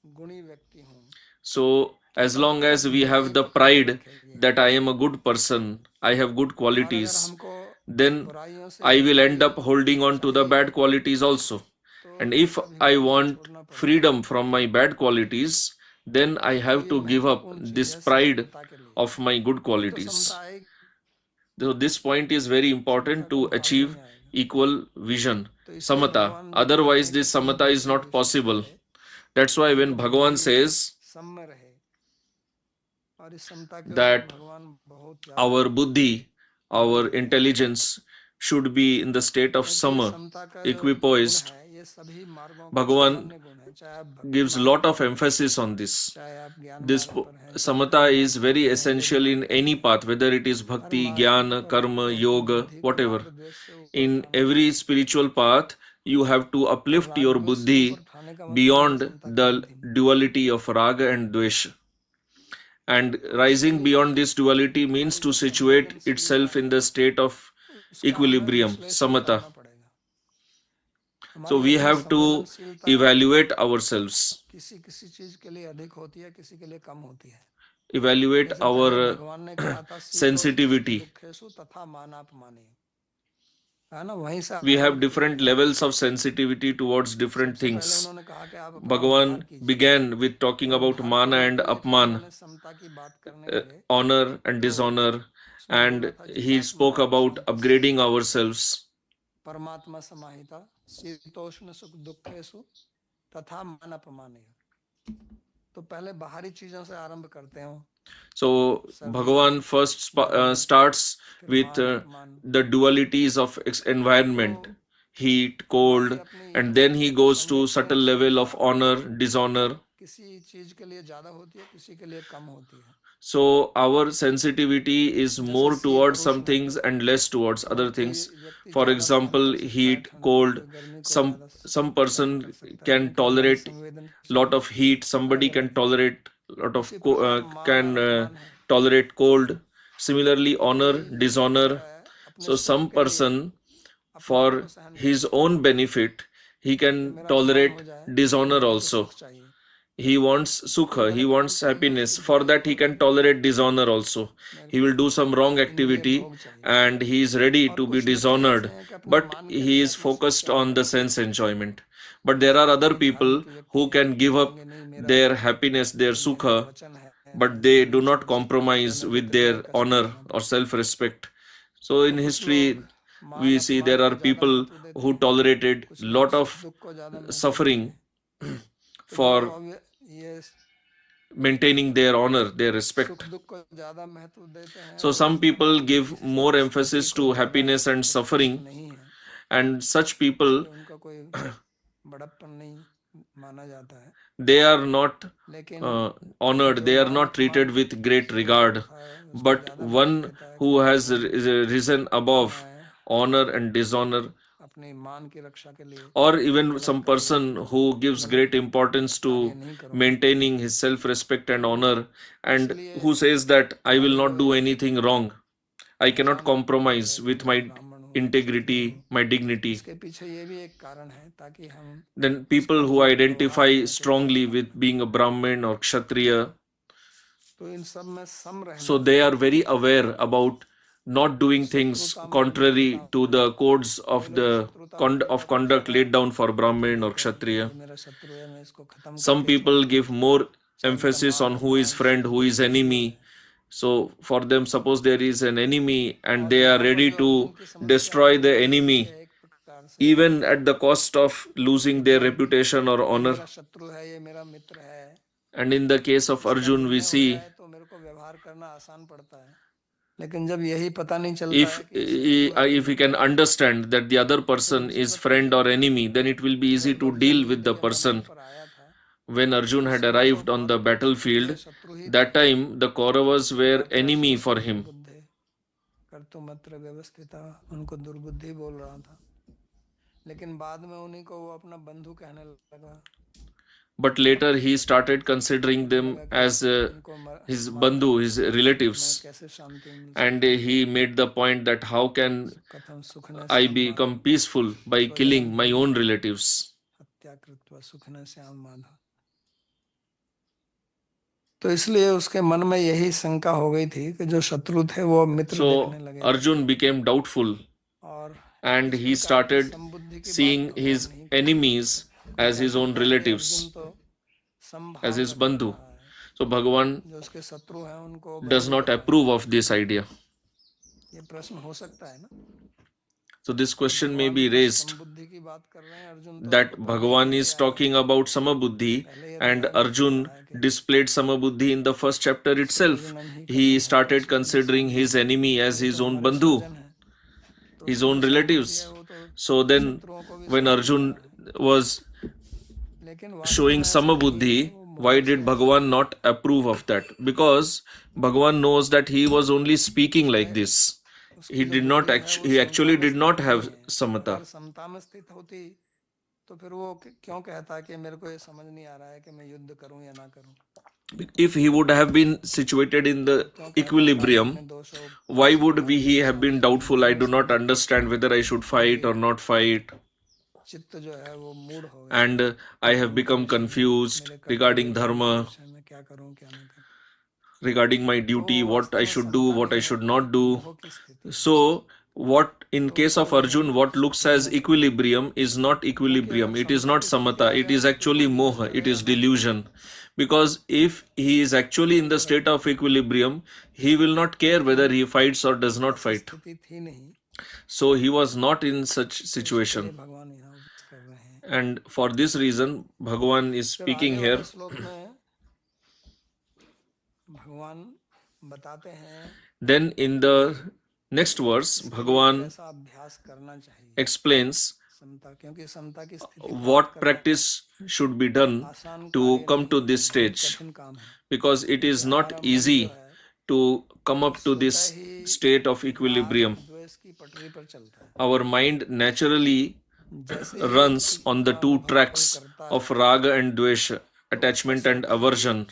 गुणी व्यक्ति हूँ, So तो as तब long तक as we बुराई have the पकड़ के pride रखेगी। that I am a good person, I have good और अगर qualities, हमको then बुराइयों से I will end मुक्ति up holding on to the चाहिए bad qualities also. तो And इस if I अभिमान को want छोड़ना पड़ेगा। freedom from my bad qualities, then I तो have ये to give up महत्वपूर्ण चीज this है pride समता के लिए। of my good नहीं तो qualities. Samta So this point is very important समता का to भाव achieve नहीं आएगा। equal vision, तो इसलिए samata. भगवान जो कहते Otherwise, हैं कि this samata is Sambuddhi not युक्त possible. रहे, That's why when जो Bhagavan बुद्धि says सम में रहे, और इस समता के ऊपर that भगवान बहुत ज्यादा our buddhi, बल our देते हैं, intelligence should be in the state of क्योंकि ये sama, समता का जो गुण equipoised. है ये सभी मार्गों का Bhagavan सामान्य गुण है, चाहे आप भक्ति gives मार्ग lot पर of हैं, emphasis on this. चाहे आप ज्ञान This मार्ग पर हैं, चाहे samatha कर्म is मार्ग very पर हैं, योग essential in मार्ग पर any हैं, path, whether it is her bhakti, मार्ग jnana, पर karma, आपको अपनी yoga, बुद्धि को whatever. राग द्वेष से ऊपर In उठाना every पड़ेगा। spiritual path, you have to और uplift राग your द्वेष से ऊपर buddhi उठाने का मतलब है beyond समता की the बुद्धि में। duality of raga and dvesha. And rising इसलिए beyond this duality means हमारी to जो situate संवेदनशीलता itself in है the state of उसका हमें equilibrium, विश्लेषण samatha. करना पड़ेगा। So हमारी we अपनी have to संवेदनशीलता evaluate ourselves, किसी किसी चीज के लिए अधिक होती है, किसी के लिए कम होती है। evaluate जैसे पहले our भगवान ने कहा था शीतोष्ण sensitivity. दुखेषु तथा मानापमाने, है ना, वहीं से We have आरंभ किया different गया। levels of sensitivity towards different सबसे पहले things. उन्होंने कहा कि आप अपना उद्धार Bhagavan कीजिए, began with talking और about उद्धार mana करने and के लिए फिर apman, उन्होंने समता की बात करने लगे। honor and तो dishonor, उसमें बोला and था he spoke जितात्मना about Shanti upgrading ourselves. परमात्मा समाहिता शीतोष्ण सुख दुखेषु तथा मानापमाने। तो पहले बाहरी चीजों से आरंभ करते हैं। So Bhagavan first starts फिर with मान अपमान। the dualities of environment. heat, cold, and then he goes to subtle level of honor, dishonor. किसी चीज के लिए ज्यादा होती है, किसी के लिए कम होती है. So our sensitivity is more towards some things and less towards other things. For example, heat, cold. Some person can tolerate lot of heat. Somebody can tolerate lot of can tolerate cold. Similarly, honor, dishonor. So some person, for his own benefit, he can tolerate dishonor also. He wants sukha, he wants happiness. For that, he can tolerate dishonor also. He will do some wrong activity and he is ready to be dishonored, but he is focused on the sense enjoyment. But there are other people who can give up their happiness, their sukha, but they do not compromise with their honor or self respect. So, in history, we see there are people who tolerated lot of suffering for maintaining their honor, their respect. So some people give more emphasis to happiness and suffering, and such people they are not honored, they are not treated with great regard. But one who has risen above honor and dishonor, or even some person who gives great importance to maintaining his self-respect and honor, and who says that I will not do anything wrong, I cannot compromise with my integrity, my dignity. Then people who identify strongly with being a Brahmin or Kshatriya, so they are very aware about not doing things contrary to the codes of the conduct laid down for Brahmin or Kshatriya. Some people give more emphasis on who is friend, who is enemy. So for them, suppose there is an enemy and they are ready to destroy the enemy even at the cost of losing their reputation or honor. And in the case of Arjun, we see if we can understand that the other person is friend or enemy, then it will be easy to deal with the person. When Arjun had arrived on the battlefield, that time the Kauravas were enemy for him. But later he started considering them as his bandhu, his relatives. And he made the point that how can I become peaceful by killing my own relatives? तो इसलिए उसके मन में यही शंका हो गई थी कि जो शत्रु थे वो मित्र देखने लगे. So Arjun became doubtful and he started seeing his enemies as his own relatives, as his bandhu. So Bhagavan does not approve of this idea. So this question may be raised that Bhagavan is talking about Samabuddhi and Arjun displayed Samabuddhi in the first chapter itself. He started considering his enemy as his own bandhu, his own relatives. So then when Arjun was showing Samabuddhi, why did Bhagavan not approve of that? Because Bhagavan knows that he was only speaking like this. He actually did not have samata. If he would have been situated in the equilibrium, why would he have been doubtful? I do not understand whether I should fight or not fight. And I have become confused regarding dharma, regarding my duty, what I should do, what I should not do. So what in case of Arjun, what looks as equilibrium is not equilibrium, it is not samata, it is actually moha, it is delusion. Because if he is actually in the state of equilibrium, he will not care whether he fights or does not fight. So he was not in such situation. And for this reason, Bhagavan is speaking here. Then in the next verse, Bhagavan explains समता, क्योंकि समता की स्थिति प्राप्त what करना practice should be done आसान to कार्य come नहीं to है, this बहुत stage, कठिन काम है, because it क्योंकि is not हमारा मन जो easy है to come वो up to this स्वतः ही state of राग equilibrium. द्वेष की पटरी पर चलता है। Our mind naturally जैसे ही runs व्यक्ति on the इसका two अनुभव tracks करता of है raga and dvesha, तो attachment उसका and स्वतः ही aversion.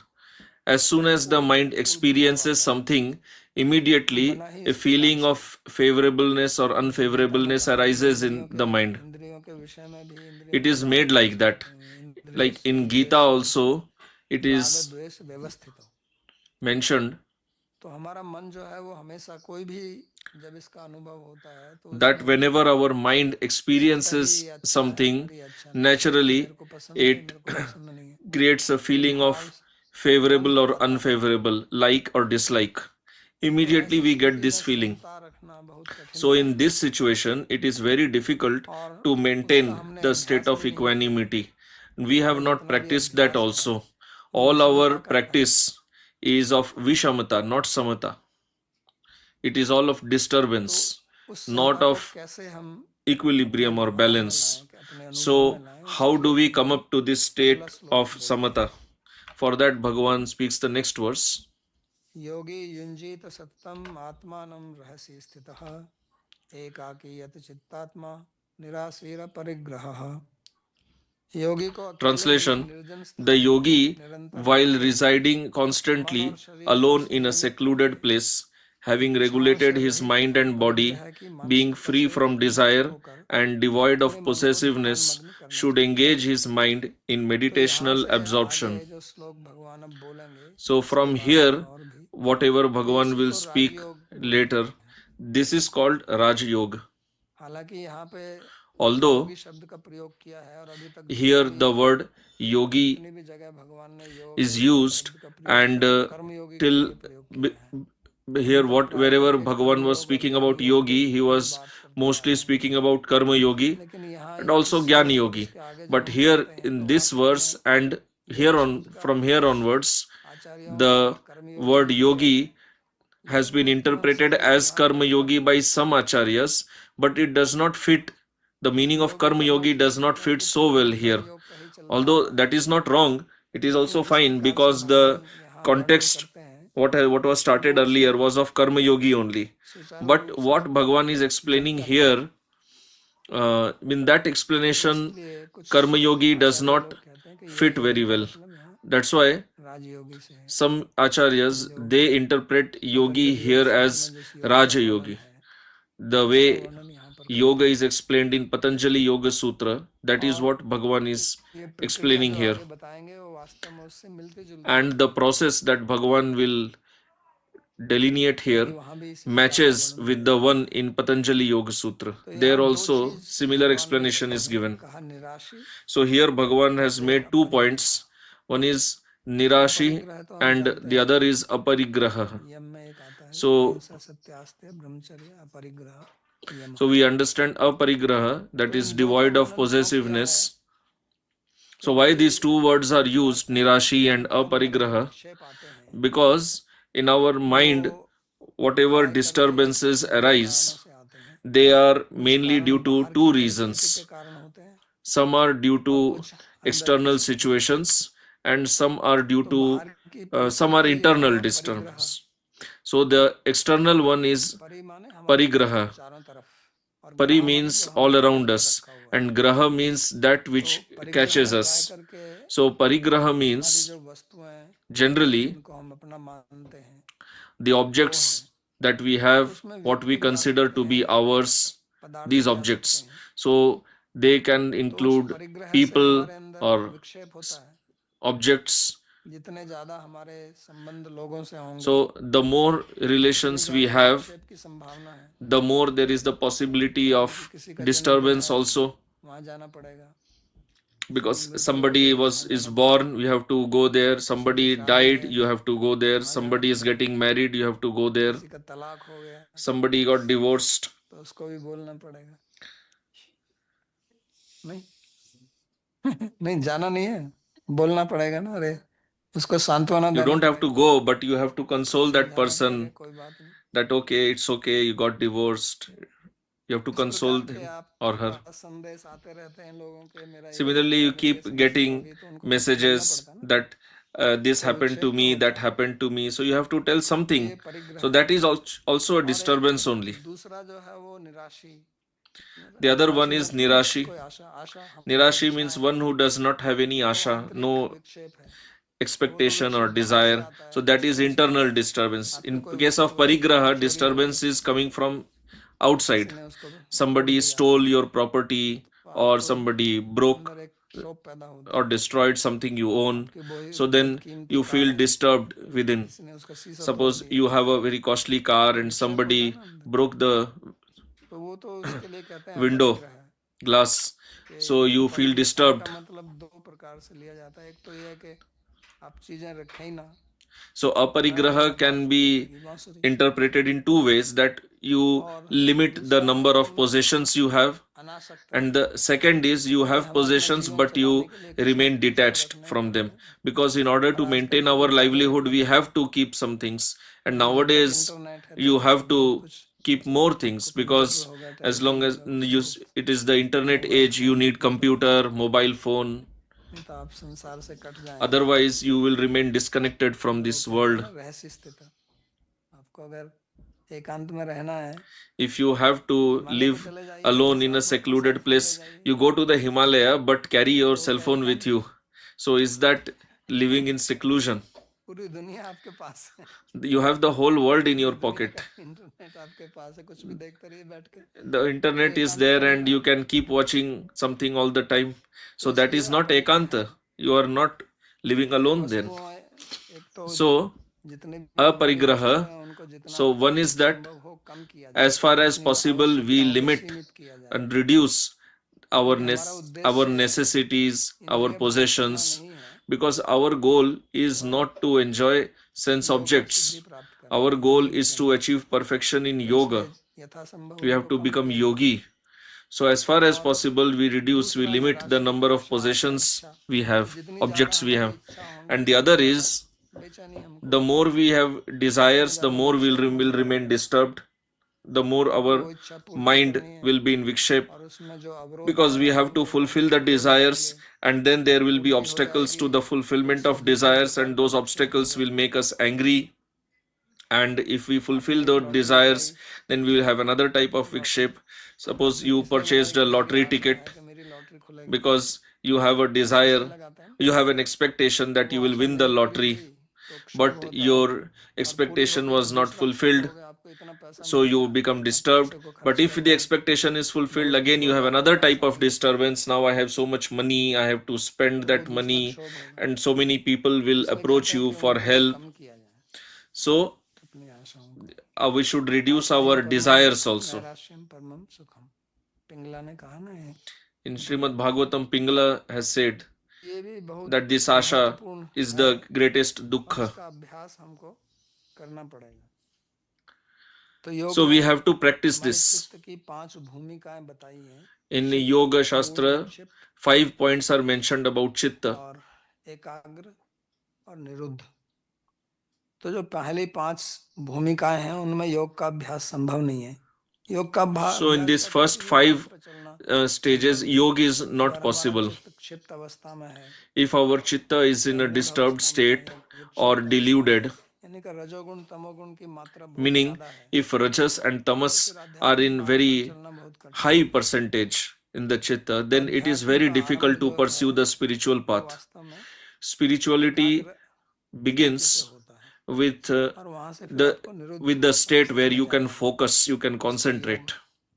As soon as the mind प्रतिकूल भाव experiences आता है, something, immediately बना ही a इस प्रकार feeling से। of favorableness or जैसे गीता में unfavorableness कहा कि arises in the mind. इंद्रियों के विषय में भी इंद्रियों It के is राग made like द्वेष that. होते हैं। इंद्रियों Like से in Gita द्वेष also, it राग is द्वेष व्यवस्थित हो। mentioned तो हमारा मन जो है वो हमेशा कोई भी जब इसका अनुभव होता है तो that उसमें whenever our mind स्वतः ही experiences अच्छा है something, और ये अच्छा नहीं है, naturally मेरे को पसंद है, it मेरे को पसंद नहीं है, creates a ये feeling भाव of favorable तुरंत or आता है। unfavorable, like or dislike. तो Immediately ऐसी we get स्थिति this में feeling. समता रखना बहुत कठिन So, in काम है this situation, it is very difficult और to उसका maintain हमने the अभ्यास state of भी नहीं किया है। equanimity. We have हमारा not जितना भी practiced that अभ्यास है also. वो All our विषमता का है। practice is of vishamata, not samata. It is all of तो disturbance, उस not समता को of कैसे हम equilibrium or व्यवहार में balance. लाएं, कि अपने अनुभव में So, लाएं, how इसके do लिए we come भगवान up to this अगला state श्लोक of बोलते हैं। samata? For that, Bhagavan speaks the next verse. योगी युञ्जीत सत्तम आत्मानं रहसि स्थितः एकाकी यत चित्तात्मा निराशीर परिग्रहः। योगी को अकेले ही Translation: निर्जन The स्थान में yogi, निरंतर while मन residing और constantly शरीर को alone in a संयमित secluded करके place, having इच्छाओं regulated से his रहित mind and body, परिग्रह की being मानसिकता free से from मुक्त desire होकर and devoid अपने of मन को possessiveness, ध्यान मग्न करना should चाहिए। engage his mind in तो यहाँ meditational से absorption. आगे जो श्लोक भगवान अब बोलेंगे So, इसके from बाद में here, और भी, whatever तो Bhagavan इसी will को speak राजयोग बोलते later, हैं। this is called Raj Yoga. हालांकि यहाँ पे Although योगी शब्द का प्रयोग किया है और अभी तक here जितने भी the word yogi जितनी भी जगह भगवान ने योग is used, शब्द का प्रयोग and किया है कर्म योगी के till लिए प्रयोग किया है। here अभी तक what प्राय wherever करके Bhagavan कर्म was योग और speaking ज्ञान about योग yogi, की he ही was बात करते आ mostly रहे हैं। speaking about karma yogi, लेकिन यहाँ and also इस jnana yogi. इसके आगे जब But हम here पढ़ते हैं in तो this वास्तव verse में and here योगी on शब्द का from here onwards, आचार्यों the ने कर्मयोगी word ही लिया है। yogi has been मूल पूर्ण interpreted शब्द as यहाँ karma पे yogi by some acharyas, but it does not fit. The meaning of योग karma करना yogi does चाहिए not fit क्योंकि so well प्रधान here. कर्मयोग का ही चलता आ Although रहा है। that is not wrong, it is लेकिन also जिस fine प्रकार से because the भगवान यहाँ वर्णन context करते हैं what was started मूल earlier से was of karma yogi only. सुचारू But रूप से what Bhagavan is explaining जपता रहे। here, in that तो explanation, इसलिए कुछ karma yogi does Acharya not लोग कहते हैं कि fit योगी very का well. मतलब यहाँ That's why राजयोगी से है। some acharyas जो they interpret yogi पतंजलि योग here सूत्र as में जिस योग का Raja वर्णन yogi. है The उसका way वर्णन यहाँ पर yoga करते is explained in Patanjali Yoga Sutra, that हैं। is और what Bhagavan is ये प्रक्रिया explaining जो here. आगे बताएंगे वो वास्तव में उससे मिलती जुलती And the process that Bhagavan will delineate क्योंकि here वहाँ भी इसी प्रकार का matches वर्णन with दिया the गया one है। in Patanjali Yoga Sutra. तो There यहाँ दो also चीज similar भगवान ने explanation is given. कहा, निराशी So here Bhagavan और has एक made two अपरिग्रह। points. One is Nirashi अपरिग्रह तो हम and जानते the हैं other is Aparigraha. यम में एक आता है So, अहिंसा सत्यास्त्य ब्रह्मचर्य अपरिग्रह यम। so we understand Aparigraha, that तो is इन दो का devoid of वर्णन क्यों किया है? possessiveness. So why क्योंकि these two words are used, वास्तव में Nirashi जितने and भी हमारे Aparigraha? विक्षेप आते हैं Because in our mind, वो whatever प्राय करके disturbances दो कारणों arise, से आते हैं। they are कुछ mainly कारण due to बाहर two की परिस्थिति reasons. के कारण होते हैं Some are due और to कुछ अंदर external की। situations and some are due तो to बाहर की some are परिस्थिति internal हुआ परिग्रह। disturbance. So the external one is परि माने हमारे Parigraha. चारों तरफ और Pari ग्रह माने means जो all हमें around घेर us, रखा हुआ है। and Graha means that तो which परिग्रह catches प्राय us. करके So Parigraha हमारी means जो वस्तुएं generally जिनको हम अपना मानते हैं the objects that we have, उसमें what we व्यक्ति ला consider सकते to be हैं, ours, पदार्थ these ला objects. सकते हैं। So they can तो उस include परिग्रह से people हमारे अंदर or विक्षेप होता है। objects. जितने ज्यादा हमारे संबंध लोगों से होंगे So the more उतनी relations we ज्यादा have, विक्षेप की संभावना है। the more there is the possibility of किसी का disturbance जन्मदिन है, also. वहां जाना पड़ेगा। Because मृत्यु हो somebody गई, is वहां जाना born, पड़ेगा। you have to go there. किसी की Somebody शादी died, है, you have to go there. वहां जाना Somebody is पड़ेगा। getting married, you have to go there. किसी का तलाक हो गया, Somebody got divorced. तो उसको भी बोलना पड़ेगा। नहीं नहीं जाना नहीं है, बोलना पड़ेगा ना। अरे उसको सांत्वना You देना don't have to पड़ेगा, go, but you have to console that समझाना पड़ेगा, person कोई बात नहीं। that okay, it's okay, you got divorced. You have to इस console प्रकार के him आपके or her. पास संदेश आते रहते हैं लोगों के, मेरा ये हो Similarly, गया, you मेरी ये keep समस्या getting होगी, तो उनको कुछ तो बोलना messages पड़ता है ना, that this तो happened to विक्षेप तो me, होता that है। happened to me. So you have to tell तो something. ये परिग्रह So है। that is also a और एक disturbance only. दूसरा जो है वो निराशी। The other one निराशी is मतलब नहीं कि Nirashi. कोई आशा आशा Nirashi means अपेक्षाएं one नहीं who है, does not have any वो asha, आंतरिक no विक्षेप है। तो वो तो expectation or विक्षेप बाहर से desire. आता So है, that is बचपन से आता internal है। disturbance. आपकी In कोई case वस्तु of गई, Parigraha, चोरी हो गई, disturbance is coming from किसी outside. ने उसको तोड़ Somebody दिया, stole your property तो or आपको somebody broke अंदर एक क्षोभ पैदा होता or है। destroyed something you own. आपकी वही So बहुत then कीमती you कार feel है, disturbed within. किसी ने उसका शीशा तोड़ Suppose दिया, you have a very costly car तो and विक्षेप होता है somebody ना अंदर। broke the तो वो तो उसके लिए कहते हैं window अपरिग्रह है। glass. कि So you feel परिग्रहण का disturbed. मतलब दो प्रकार से लिया जाता है। एक तो ये है कि आप चीजें रखें ही ना, So मैं aparigraha और can बांसुरी be बजेगी बांसुरी, interpreted in two ways, that you और limit the दूसरा number है of कि मैं possessions you have, अनासक्त and रहूं, the second is you यानी have हम अपना possessions जीवन but चलाने you के लिए कुछ ना remain कुछ चीजें detached रखने from them, पड़ते हैं। because in order और to आजकल maintain तो our कुछ ज्यादा ही livelihood रखना we पड़ता have है, to keep some things, and क्योंकि जब तक nowadays इंटरनेट है you तो have बहुत to कुछ keep more आपको things, कंप्यूटर because हो गया, as long टेलीफोन हो as गया, उससे कुछ it is the internet mobile age, you phone need रखना पड़ेगा, computer, mobile phone, नहीं तो आप संसार से कट जाएंगे। otherwise you will remain disconnected from तो वो this कहते हैं world. ना रहस्य स्थित है। आपको अगर एकांत में रहना है, If you have to Himalaya पे live चले जाइए, alone in साथ a में अपना सेल secluded फोन ले place, जाइए, you go to the Himalaya but carry your तो वो cell क्या phone with एकांत है? you. So is that living in seclusion? पूरी दुनिया आपके पास है, You have the whole world in पूरी your दुनिया pocket. का इंटरनेट आपके पास है, कुछ भी देखते रहिए बैठ के, The तो internet is एकांत there का and you निशान है। can keep watching something all the time. तो So that इसलिए is not upon ekanta. You are not living alone then. वस्तुओं, एक तो So जितनी भी हमारी aparigraha. वस्तुएं हैं उनको जितना So one is that संभव हो कम किया as जाए, far as अपनी possible we आवश्यकताओं को limit सीमित किया जाए, and reduce our क्योंकि हमारा our उद्देश्य necessities, our इंद्रिय भोग करना possessions, नहीं है, because our goal is not to enjoy sense योग सिद्धि objects. प्राप्त करना Our है, goal योगी is to बनना है। achieve perfection in तो yoga. इसलिए यथासंभव We have उनको to कम become किया जाए। yogi. So as far as और possible we reduce, we दूसरा limit the निराशी, number of Asha possessions अपेक्षा, we have, जितनी ज्यादा objects we हमारी have. इच्छा होंगी And the उतनी other ज्यादा is, बेचैनी हमको the होगी, more we have उतने desires, the ज्यादा more विक्षेप will होता remain रहेगा, disturbed, the more क्योंकि our वो इच्छा पूर्ति mind करनी है, will be in viksheप, और उसमें जो अवरोध because we आएगा have to उनको fulfill the तोड़ desires, देंगे, and then there will be पूर्ति हो obstacles जाएगी, to the फिर fulfillment से of दूसरे desires, प्रकार and का those विक्षेप हो obstacles will जाएगा, make us angry. And if we fulfill आपने एक those लॉटरी desires, लगाई, then we will have another type of lottery, vikshep. Suppose आपने you इसलिए लगाई purchased a कि मेरी lottery आशा है ticket कि मेरी लॉटरी खुलेगी, because you have a सब इसलिए desire, लगाते हैं ना, you have an expectation तो that वो you will Asha win the नहीं पूरी lottery, हुई तो क्षोभ but होता है, your और पूरी हो expectation गई तो was not 20 लाख fulfilled, करोगे, आपको इतना पैसा so you मिलेगा, become आप disturbed. पैसे को But खर्च if कर the रहे हैं, expectation is fulfilled, बहुत again you have क्रोध another आएगा, type of अशांति होगी, disturbance. Now I have so much money, I have to spend तो वो that दूसरा money, क्षोभ होगा। and so many people तो will इसलिए approach कहते हैं you कि for उनको help. कम किया जाए, So अपनी आशाओं को। we should reduce नास्ति our परमं desires also. नैराश्यम परमं सुखम, पिंगला ने कहा ना, In Srimad Bhagavatam, Pingala has said ये भी बहुत that this asha महत्वपूर्ण is है, the greatest और dukkha. इसका अभ्यास हमको करना पड़ेगा। तो योग So we में have to practice हमारे this. चित्त की 5 भूमिकाएं बताई हैं। In चित्त, Yoga मूल Shastra, विक्षिप्त 5 points are mentioned about chitta. और एकाग्र और निरुद्ध। तो जो पहली 5 भूमिकाएं हैं उनमें योग का अभ्यास संभव नहीं है। योग का So in अभ्यास these कहते हैं first कि 5 एकांत पे चलना stages, संभव नहीं। yoga is not अगर हमारा possible. चित्त क्षिप्त अवस्था में है, If our chitta is in a भ्रमित disturbed अवस्था में है state या or विक्षिप्त अवस्था में deluded, है, यानी कि रजोगुण तमोगुण की मात्रा बहुत meaning ज्यादा है, if rajas and तो tamas फिर are आध्यात्मिक in मार्ग पर very चलना बहुत कठिन high है। percentage in the chitta, तो then it is अध्यात्म very का difficult आरंभ to जो pursue है the spiritual वो path. वास्तव में Spirituality एकाग्र चित्त से begins होता है, with और वहां से फिर आपको निरुद्ध the state अवस्था where में you can जाना है। focus, you can इसलिए योग concentrate,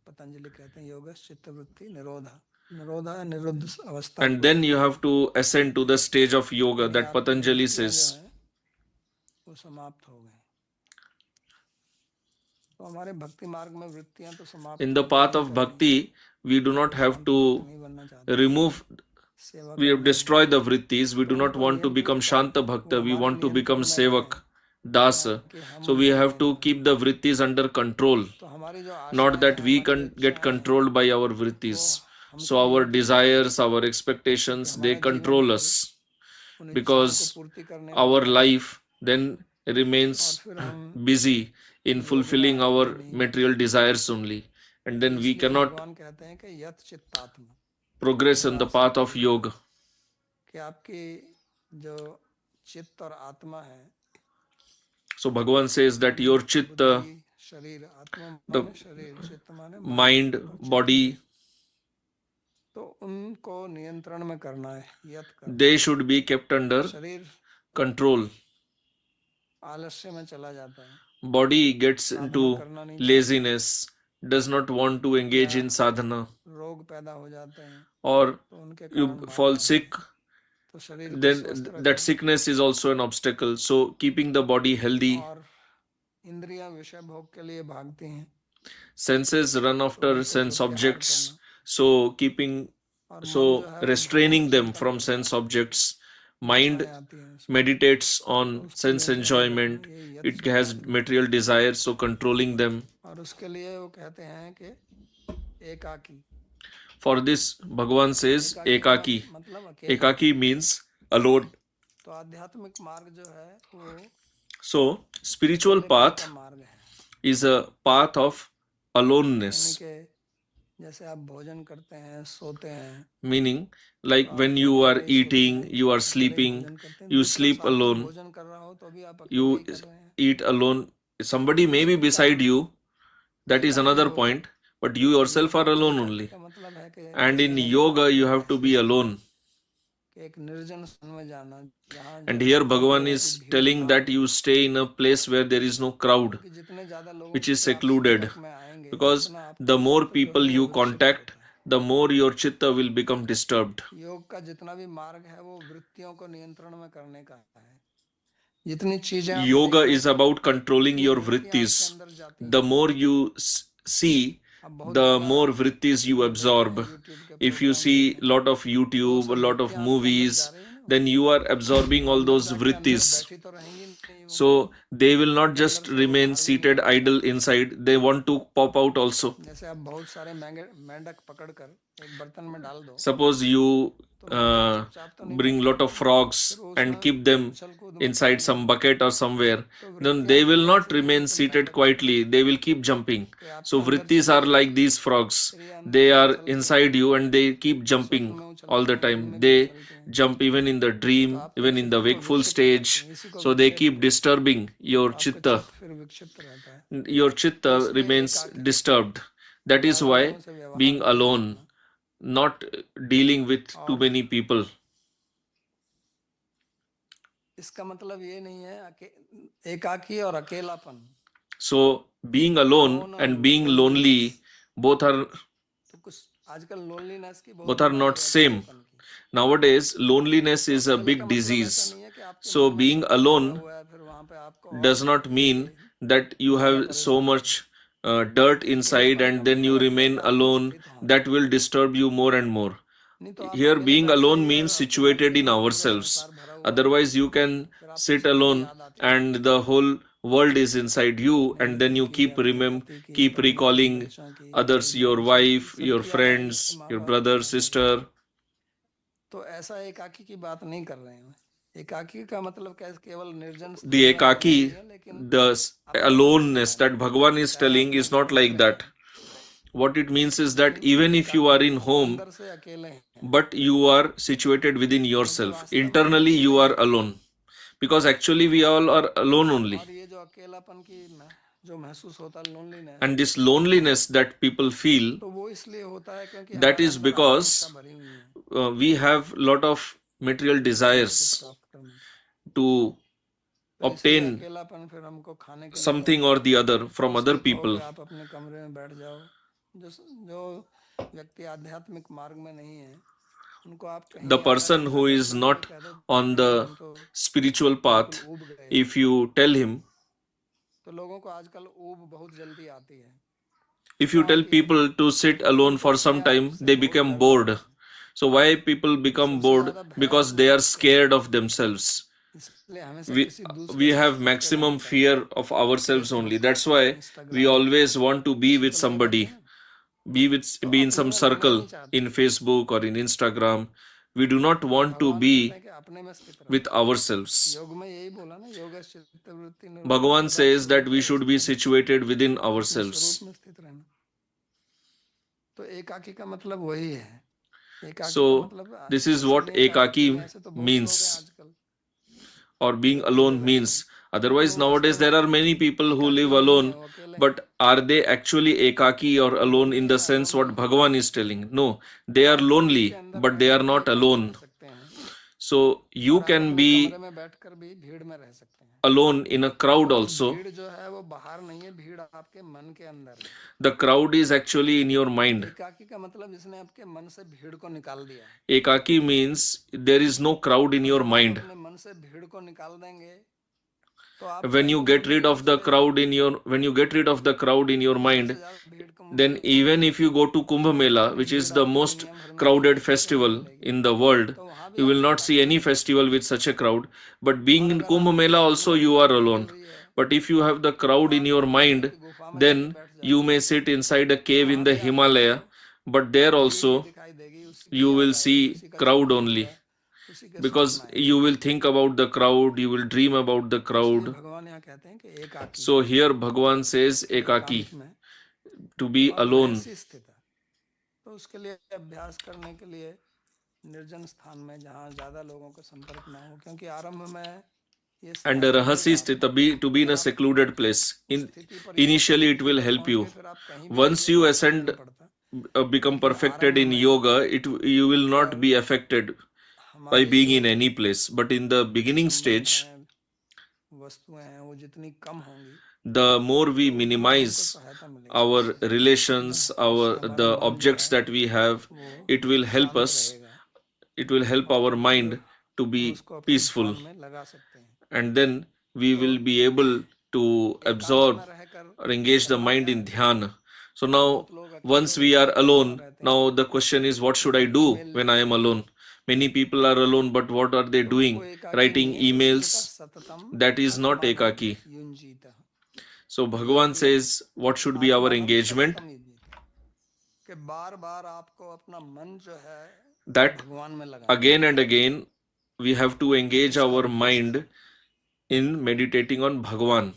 पतंजलि कहते हैं योगस्य चित्तवृत्ति निरोधा, निरोधा निरुद्ध अवस्था and को then you have to ascend to the stage of yoga यानी that आपकी Patanjali वृत्तियां जो says. हैं वो समाप्त हो गई। तो हमारे भक्ति मार्ग में वृत्तियां तो समाप्त In the होती path ही of करनी है। bhakti, we do not have शांत भक्त to नहीं बनना चाहते, remove, सेवा we have करनी है, destroyed the vrittis. We तो do not उनको want to नियंत्रित become Shanta करें, वो Bhakta, we हमारे want to become नियंत्रण में रहें, Sevak, Dasa. ना कि हम So we उनके have अधीन to रहें। keep the vrittis under control, तो हमारी जो not आशाएं that हैं, we हमारी जो can get इच्छाएं हैं, controlled by our वो vrittis. हमको So our नियंत्रित desires, our क्योंकि expectations, they हमारा जीवन control फिर us, उन इच्छाओं को because पूर्ति करने में our लगा life then और remains फिर हम busy in योग में fulfilling आएंगे our ही नहीं। material desires only. and then we इसलिए cannot भगवान कहते हैं कि यत चित्तात्मा, progress in the path of yoga. कि आपकी जो चित्त और आत्मा है, So Bhagavan says that your chitta, बुद्धि शरीर, आत्मा the माने शरीर, चित्त माने mind, और चित्त, body, तो उनको नियंत्रण में करना है, यत करना they should be kept under है। शरीर control. आलस्य में चला जाता है, Body gets साधना into करना नहीं चाहता, laziness, does not want to engage या in sadhana, रोग पैदा हो जाते हैं, or तो उनके you कारण fall बाधा sick, है। तो शरीर को then स्वस्थ that रखना sickness is also an obstacle. So keeping the body healthy, और इंद्रियां विषय भोग के लिए भागती हैं, senses run तो after उनसे sense प्रत्याहार objects. करना, So keeping, और मन so जो है वो restraining भोग them चिंतन from करता sense है, objects. Mind इच्छाएं आती हैं उसमें, meditates तो on उसको sense नियंत्रण में रखना, enjoyment. ये यत It has चित्तात्मा। material desires, so controlling them. और उसके लिए वो कहते हैं कि एकाकी। For this, Bhagavan says एकाकी का ekaki. मतलब अकेला। Ekaki means alone. तो आध्यात्मिक मार्ग जो है वो So spiritual अकेलेपन का path मार्ग है, is a path of यानी aloneness. कि जैसे आप भोजन करते हैं, सोते हैं, Meaning, like तो आप when you are अकेले सोते eating, हैं, you are अकेले sleeping, भोजन करते हैं, you दूसरा sleep साथ में alone, भोजन कर रहा हो तो भी आप अकेले you ही कर रहे हैं। eat alone. Somebody may be इसी beside प्रकार you, that is एकाकी another हो point, but you yourself are alone एकाकी only. का मतलब है कि And in अकेले में yoga, you have to ऐसे be alone. कि एक निर्जन स्थान में जाना, जहाँ And जो here कम Bhagavan लोगों की is भीड़ telling भाड़ that हो, you stay in a place where there is no crowd, क्योंकि जितने ज्यादा लोगों which से is आप secluded. संपर्क में आएंगे, Because उतना आपका the more चित्त जो people है वो you विक्षिप्त contact, होता है। the more your chitta will become disturbed. योग का जितना भी मार्ग है वो वृत्तियों को नियंत्रण में करने का है। जितनी चीजें आप Yoga देखते is हैं, about controlling जितनी your वृत्तियां आपके vrittis. अंदर जाती The हैं, more you see, आप बहुत the ज्यादा more vrittis you फिल्म देख रहे हैं, absorb. यूट्यूब के If you प्रोग्राम देख see रहे a हैं, lot of तो वो YouTube, a सब lot of वृत्तियां आपके अंदर जा movies, रही है ना, then you are absorbing all अंदर those जाके अंदर vrittis. बैठी तो रहेंगी नहीं वो, So they will not आपके अंदर just से वो remain बाहर भी seated निकल idle जाएंगी। inside, they want to pop out also. जैसे आप बहुत सारे मेंढक पकड़कर एक बर्तन में डाल दो, Suppose you तो मेंढक चुपचाप तो नहीं bring बैठा lot of रहेगा, frogs फिर and उसमें keep them उछल कूद inside मचाएंगे, some bucket or somewhere, तो then वृत्तियां they will फिर not ऐसी हैं remain जैसे seated मेंढक quietly, they will keep jumping. कि आपके So अंदर vrittis से are like these frogs, फिर ये they अंदर are उछलते inside हैं, you and they keep स्वप्न jumping में all उछलते the हैं, नींद time. में भी They उछलते हैं, jump even in the तो dream, आपके even in the चित्त को wakeful विक्षिप्त करते stage. हैं, इसी को So they विक्षेप keep बोलते हैं, disturbing your तो आपका chitta. चित्त फिर विक्षिप्त रहता है। Your तो chitta इसलिए remains एकाकी, disturbed. That is ज्यादा why लोगों से व्यवहार being नहीं alone, करना, not dealing with too और many people. इसका मतलब ये नहीं है एकाकी और अकेलापन, So being alone Alone and और being lonely, loneliness, both are तो कुछ आजकल लोनलीनेस की बहुत both are बीमारी not है, same. अकेलेपन की। Nowadays, loneliness तो is a अकेले big का मतलब ऐसा disease. नहीं है कि आपके So मन में being सब कुछ भरा alone हुआ है, फिर वहां पे आपको और does not mean that you ज्यादा have so परेशानी है। much dirt inside अकेलेपन का and then you मतलब remain अकेला alone. अवस्थित होना, That will disturb you more and more. नहीं तो आप Here, अकेले being बैठे alone रहिए, means आपको situated लगती in है कि पूरा ourselves. संसार भरा हुआ है, Otherwise, you can फिर आपको sit सबकी alone याद आती रहेगी, and the whole world is inside you, अपने and then मित्र you की, keep अपने पति की, keep पत्नी की, recalling बच्चों की, others, भाई your बहन की, wife, your सबकी याद आएगी, friends, माँ your बाप की brother, याद आएगी। sister. तो ऐसा एकाकी की बात नहीं कर रहे हैं। एकाकी का मतलब कैसे केवल निर्जन स्थान The में रहना नहीं ekaki, है, लेकिन the अपने में स्थित aloneness that रहना, Bhagavan is चाहे telling आप is अपने not घरों like में that. हैं, What it means is that लेकिन even if you are एकाकी in मतलब home, अंदर से अकेले हैं, but you are situated within क्योंकि yourself. वास्तव में हम Internally, you अकेले are हैं। alone. Because actually, we all are alone only. और ये जो अकेलापन की जो महसूस होता है, loneliness, And this loneliness that people feel, तो वो इसलिए होता है क्योंकि that हमारे is अंदर because आकांक्षा भरी हुई है we have lot of material कुछ desires प्राप्त करने की। to तो इसलिए obtain अकेलापन फिर हमको खाने के लिए something कहते or हैं, the other from तो other उसको कहो people. कि आप अपने कमरे में बैठ जाओ। जो व्यक्ति आध्यात्मिक मार्ग में नहीं है, उनको आप कहीं The आधा person घंटा who 10 is मिनट not भी कह दो on कि the हम तो spiritual बिल्कुल path, ऊब गए हैं, if you tell him, तो लोगों को आजकल ऊब बहुत जल्दी आती है। if you क्या tell कि people to sit alone for some अपने आप time, से they बहुत become डरते bored. हैं। So why people become सबसे bored? ज्यादा भय Because अपने they are आप से है, scared of themselves. इसलिए हमेशा We किसी दूसरे we से have छुप के रहना maximum चाहते fear हैं। of ourselves only. Facebook, That's why we Instagram, always want to be इस with पे लगे रहते somebody, हैं ना, तो be in अपने some में रहना ही circle नहीं चाहते। in Facebook or in Instagram. We do not तो want to भगवान कहते be हैं कि अपने में स्थित रहो। with ourselves. योग में यही बोला ना, योग चित्तवृत्ति निरोधम Bhagavan सदा says that we सर्वत्र should be अवस्थान, situated within अपने ourselves. स्वरूप में स्थित रहना। तो एकाकी का मतलब वही है। एकाकी का So मतलब this is ऐसा what नहीं है कि ekaki अकेले, ऐसे तो बहुत लोग हैं means, आजकल or being जो अकेले alone रहते means. हैं, तो Otherwise, nowadays वास्तव there are में many people who एकाकी live लोग नहीं है, alone, वो अकेले हैं। but are they actually ekaki or alone in the नहीं, sense अलोन what नहीं है। Bhagavan is telling? No, they are आप भीड़ के lonely, अंदर but they रहें are तो भी not एकाकी alone. रह सकते हैं, So you और आप can अपने कमरे be में बैठकर भी भीड़ में रह सकते हैं। alone in a crowd तो also. भीड़ जो है वो बाहर नहीं है, भीड़ आपके मन के अंदर है। The crowd is actually in your mind. एकाकी का मतलब इसने आपके मन से भीड़ को निकाल दिया है। Ekaki means there is no crowd in और your जब आप mind. अपने मन से भीड़ को निकाल देंगे तो आप When कहीं you get घूमने rid के लिए of the चले जाएंगे, crowd in your when you get rid of the crowd in your ज्यादा mind, से ज्यादा भीड़ कुंभ then में even if you go to Kumbh Mela, तो which is भीड़ the आपको most दुनिया भर में crowded कहीं festival मिलेगी, in the world, तो वहां भी you will आप not see एकाकी any हैं। festival with such a crowd. But being और in अगर Kumbh आपके Mela मन also में you are भीड़ भरी alone. हुई है But if you have the तो crowd in आप your हिमालय mind, की गुफा में जाके then बैठ you जाएं, may sit inside a तो cave in वहां the भी आपको Himalaya, but there भीड़ ही also दिखाई देगी, उसी की you याद will आएगी, see उसी का crowd चिंतन only, होगा, उसी के because स्वप्न you आएंगे। will think about the crowd, you will dream about the तो इसलिए crowd. भगवान यहाँ कहते हैं कि एकाकी, So here Bhagavan says ekaki, एकांत में to be और alone. रहस्य स्थित है। तो उसके लिए अभ्यास करने के लिए निर्जन स्थान में, जहाँ ज्यादा लोगों का संपर्क ना हो, क्योंकि आरंभ में ये And सहायता rahasi करेगा is आपको, to be in अगर a आप secluded place. उस स्थिति पर योग Initially it स्थिति will पर help पहुंच you. गए, फिर आप कहीं भी Once रहिए, you कोई फर्क नहीं ascend, पड़ता। become लेकिन perfected आरंभ in में yoga, you will not मतलब be affected by हमारी being जो in any place. But in the beginning संबंध stage, हैं, वस्तुएं हैं, वो जितनी कम होंगी the more we तो उतना हमको minimize सहायता मिलेगी our उससे। relations, उससे our हमारा the मन जो objects है that we have, वो it will help शांत us. रहेगा, It will help और our फिर mind to हम be उसको अपने peaceful, ध्यान में लगा सकते हैं। and then we तो will be able to एकांत absorb में रहकर or engage the करना mind क्या in है? dhyana. So now, बहुत लोग अकेले once we are रहते हैं, कहाँ alone, रहते हैं? now the question is, what should I do email when I लिखते am हैं। alone? Many people are alone, but what are they तो वो doing? एकाकी नहीं Writing है, युष्यता emails. सततम That is not आत्मानं ekaki. युञ्जीत। So ये Bhagavan भी says, what should be our आत्मानं engagement? सततम युञ्जीत, कि बार बार आपको अपना मन जो है वो That भगवान में लगाना again and again we have to है। engage उसका our उद्देश्य mind in meditating on Bhagavan,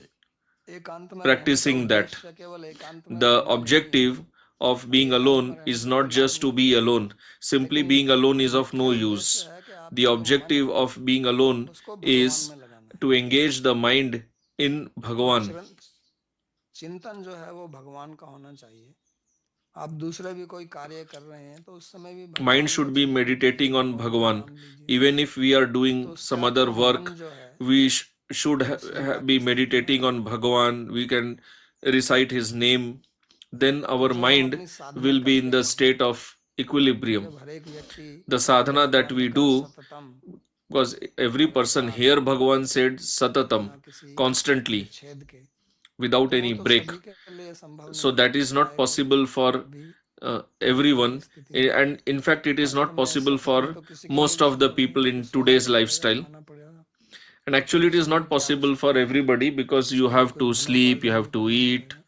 एकांत में रहने का practicing that. उद्देश्य केवल एकांत में The रहना नहीं है, objective of और being एकांत में alone रहने is से कोई not लाभ just to नहीं be है, alone. Simply लेकिन being alone is of मुख्य no उद्देश्य use. है कि The आपका जो मन objective है of being alone उसको भगवान is में लगाना है, to engage the mind in और Bhagavan. चिंतन जो है वो भगवान का होना चाहिए। आप दूसरे भी कोई कार्य कर रहे हैं तो उस समय भी Mind भगवान का should be चिंतन कीजिए, meditating on भगवान का Bhagavan. नाम लीजिए, Even if we are तो doing उससे some other आपका मन work, जो है we should वो be समता की स्थिति में meditating on रहेगा। Bhagavan. We can recite his name. Then तो our जो हम mind अपनी साधना will be in करते the हैं, state of equilibrium. जब हर एक व्यक्ति The sadhana that we निरंतर do, सततम because every person लगातार here, Bhagavan said Satatam, बिना किसी constantly, विच्छेद के, without तो वो any तो break. सभी के लिए संभव So नहीं है, that is not शायद possible for अभी everyone. वर्तमान स्थिति में। And in fact, it is वास्तव not में possible सततम for तो किसी के लिए most भी of the संभव नहीं है, people उसको in सोना today's भी पड़ेगा, lifestyle. खाना पड़ेगा, And actually, it is शरीर not की possible for आवश्यकता है, everybody because you शरीर have को to sleep, you धनोपार्जन have भी to करने eat, पड़ेगा,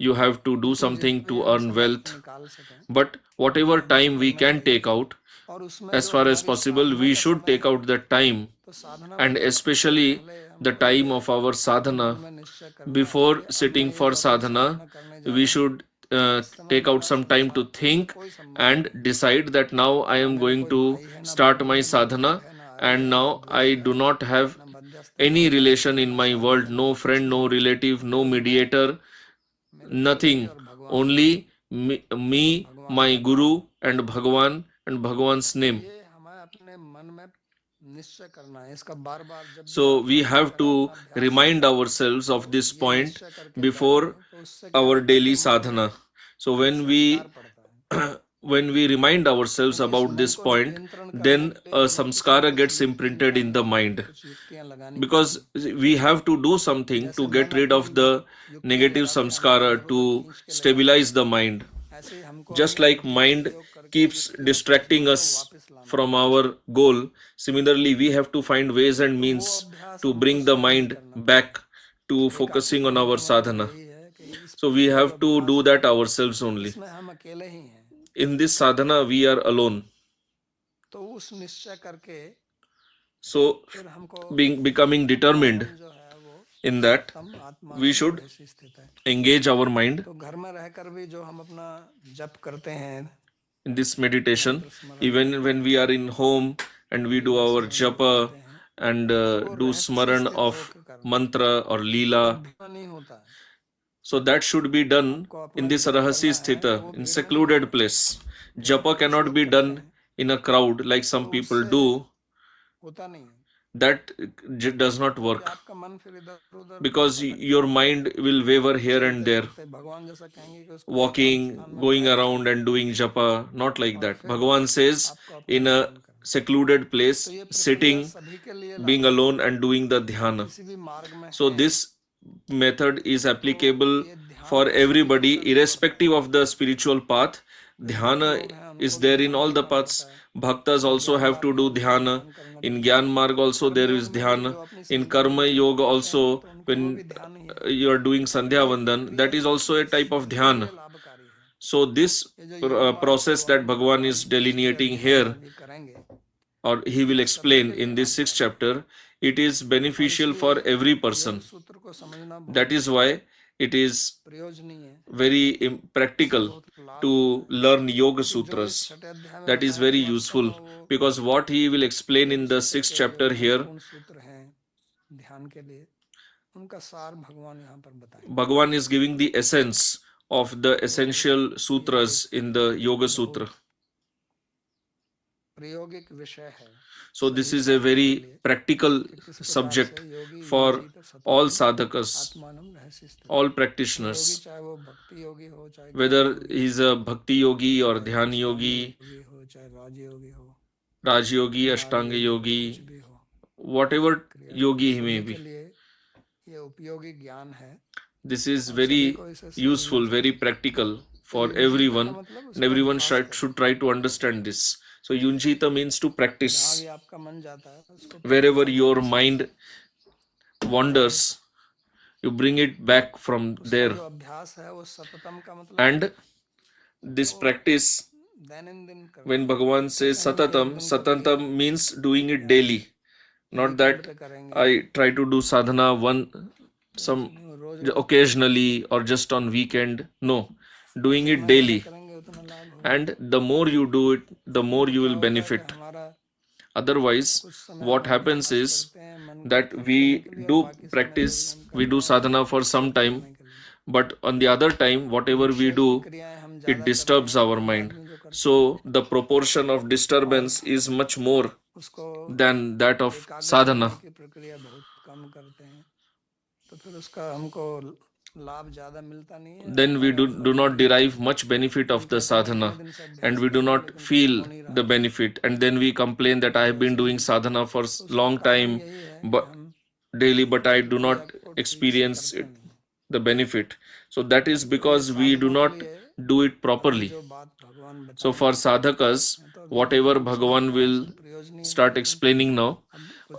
you have to do लेकिन जिस something भी to हम earn समय wealth. निकाल सकें But whatever भगवान में time we करना can चाहिए। take out, और उसमें as जो far as हमारी possible, साधना we का should समय take है, out the time, तो साधना and करने से especially पहले the हमको time ये of our अपने मन sadhana. में निश्चय करना है Before कि अब मैं sitting ये for जो अपनी sadhana, साधना करने जा we रहा हूँ, should इस समय take out मेरा some time to संसार से think कोई संबंध and नहीं है, decide that now I ना am मेरा going कोई to भाई है, ना start बहन my है, ना मित्र sadhana, है, ना आर्य and है, ना now I द्विज do है, not have ना मध्यस्थ है, ना any आचार्य relation है, in ना my आचार्य world, है, ना no कुछ friend, no नहीं है। relative, no केवल मैं, mediator, मेरे गुरुजी nothing. और भगवान, Only और me, भगवान my का नाम। guru, and Bhagavan and Bhagavan's तो name. ये हमें अपने मन में निश्चय करना है, इसका बार बार जब भी So आप we साधना have करें, to अपना अभ्यास remind करें, ourselves of तो this ये point निश्चय करके before करें, तो उससे क्या our होता है daily कि मन में sadhana. So संस्कार पड़ता है, when we remind ourselves क्योंकि इस about मन this को point, नियंत्रण करने then के a लिए हमें कुछ न samskara कुछ gets युक्ति imprinted in निकालनी the पड़ेगी, mind, कुछ युक्तियां लगानी because पड़ेंगी। we have to do something जैसे to get मन rid अपनी of the युक्तियां negative लगाता है, हमें samskara इधर उधर to खींच के ले जाता stabilize है, the mind. ऐसे ही हमको Just अपनी like बुद्धि का mind प्रयोग करके keeps युक्तियों को distracting जोड़ कर us वापस लाना from है। our goal, similarly, we have to find ways and तो वो means अभ्यास to हमको bring the स्वयं ही mind करना back पड़ेगा। to एकाकी focusing on करने our का मतलब sadhana. यही है कि इस So we जो have to अभ्यास do है that ourselves only. इसमें हम अकेले ही हैं, In this sadhana, we are alone. तो उस निश्चय करके So फिर हमको becoming अपना determined, मन जो है वो In that, तम आत्मा we should रहस्य स्थित है। engage our mind तो घर में रहकर भी जो हम अपना जप करते हैं, in this meditation. मंत्र स्मरण Even करते when we are in home and we do Leela our स्मरण japa करते हैं, and वो do रहस्य smaran स्थित of होकर करना, mantra or वो leela, भीड़ नहीं होता है। so that should be done आपको अपना in this जप rahasya करना है, sthita, वो in भीड़ में नहीं secluded करना। place. जब Japa आप cannot अकेले be करते done हैं in a crowd like some तो people उससे do. होता नहीं है, That does not क्योंकि work आपका मन फिर इधर उधर because भटक your जाएगा। mind will waver here and चलते there, फिरते भगवान जैसा कहेंगे कि उसको एकांत walking, स्थान में going बैठ around and doing japa. Not like और that. फिर Bhagavan says आपको अपना in a ध्यान करना। secluded तो place, ये प्रक्रिया sitting, सभी के लिए being लागू है, alone and doing the dhyana. किसी भी मार्ग में So हैं this method is तो applicable ये ध्यान for तो सभी everybody लोग करते हैं। irrespective of the spiritual path. जो भक्त Dhyana लोग हैं उनको is भी there in ध्यान all the करना paths. पड़ता है। Bhaktas also ज्ञान have to मार्ग do में उनको भी dhyana. ध्यान करना In पड़ता Gyan है। Marg also कर्म there योग is में भी dhyana. जो अपनी In संध्या Karma वंदन Yoga करते हैं also, तो उनको वो when भी ध्यान ही है। you are doing Sandhya ये Vandan, प्रक्रिया that is also a type of सभी के dhyana. लिए लाभकारी है। So this ये जो योग मार्ग process that भगवान Bhagavan is इसके delineating अध्याय here, में भी करेंगे, or he will ये सभी explain के लिए in this sixth लाभकारी है। chapter, it is और beneficial इसलिए for every योग person. सूत्र को समझना बहुत That is why it is प्रयोजनीय है, very इससे practical बहुत लाभ to होता है। learn Yoga क्योंकि जो इस Sutras. छठे अध्याय में That is बताया very वास्तव useful में वो because what he will explain in योग the सूत्र sixth के जो chapter here, महत्वपूर्ण सूत्र हैं ध्यान के लिए, उनका सार भगवान यहाँ पर बताएंगे। Bhagavan is giving the essence of the essential sutras in the Yoga Sutra. प्रायोगिक विषय है। So this is a very practical subject for all sadhakas, all practitioners, चाहे वो भक्ति योगी हो, चाहे whether he is a bhakti yogi or dhyan yogi, हो, चाहे राजयोगी हो, Raj yogi, Ashtanga yogi, whatever yogi he may be. ये उपयोगी ज्ञान है। This is very useful, very practical for everyone, and everyone should try to understand this. So Yunjita means to practice. Wherever your mind wanders, you bring it back from there. And this practice, when Bhagavan says satatam, satatam means doing it daily. Not that I try to do sadhana some occasionally or just on weekend. No, doing it daily. And the more you do it, the more you will benefit. Otherwise, what happens is that we do practice, we do sadhana for some time, but on the other time, whatever we do, it disturbs our mind. So the proportion of disturbance is much more than that of sadhana. Then we do not derive much benefit of the sadhana, and we do not feel the benefit, and then we complain that I have been doing sadhana for long time but daily, but I do not experience it, the benefit. So that is because we do not do it properly. So for sadhakas, whatever Bhagavan will start explaining now,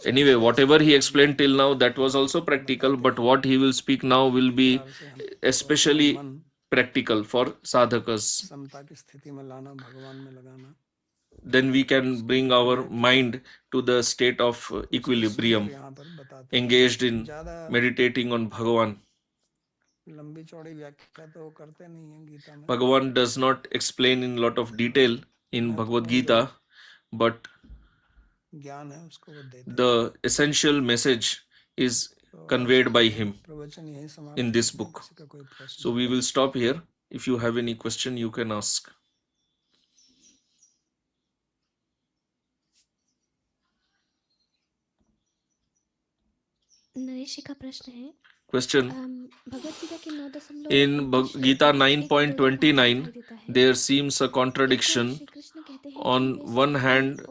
anyway, whatever he explained till now, that was also practical, but what he will speak now will be especially practical for sadhakas. Then we can bring our mind to the state of equilibrium, engaged in meditating on Bhagavan. Bhagavan does not explain in a lot of detail in Bhagavad Gita, but the essential message is conveyed by him in this book. So we will stop here. If you have any question, you can ask. Naresh का प्रश्न है, Question. In Gita 9.29, there seems a contradiction. On one hand,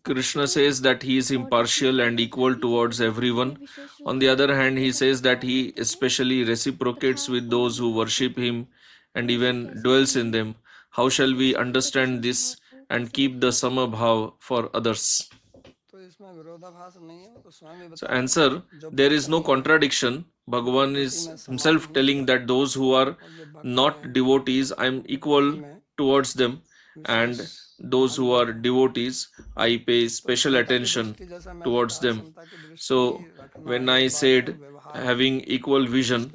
Krishna says that he is impartial and equal towards everyone. On the other hand, he says that he especially reciprocates with those who worship him and even dwells in them. How shall we understand this and keep the samabhav for others? So answer, there is no contradiction. Bhagavan is himself telling that those who are not devotees, I am equal towards them, and those who are devotees, I pay special attention towards them. So when I said having equal vision,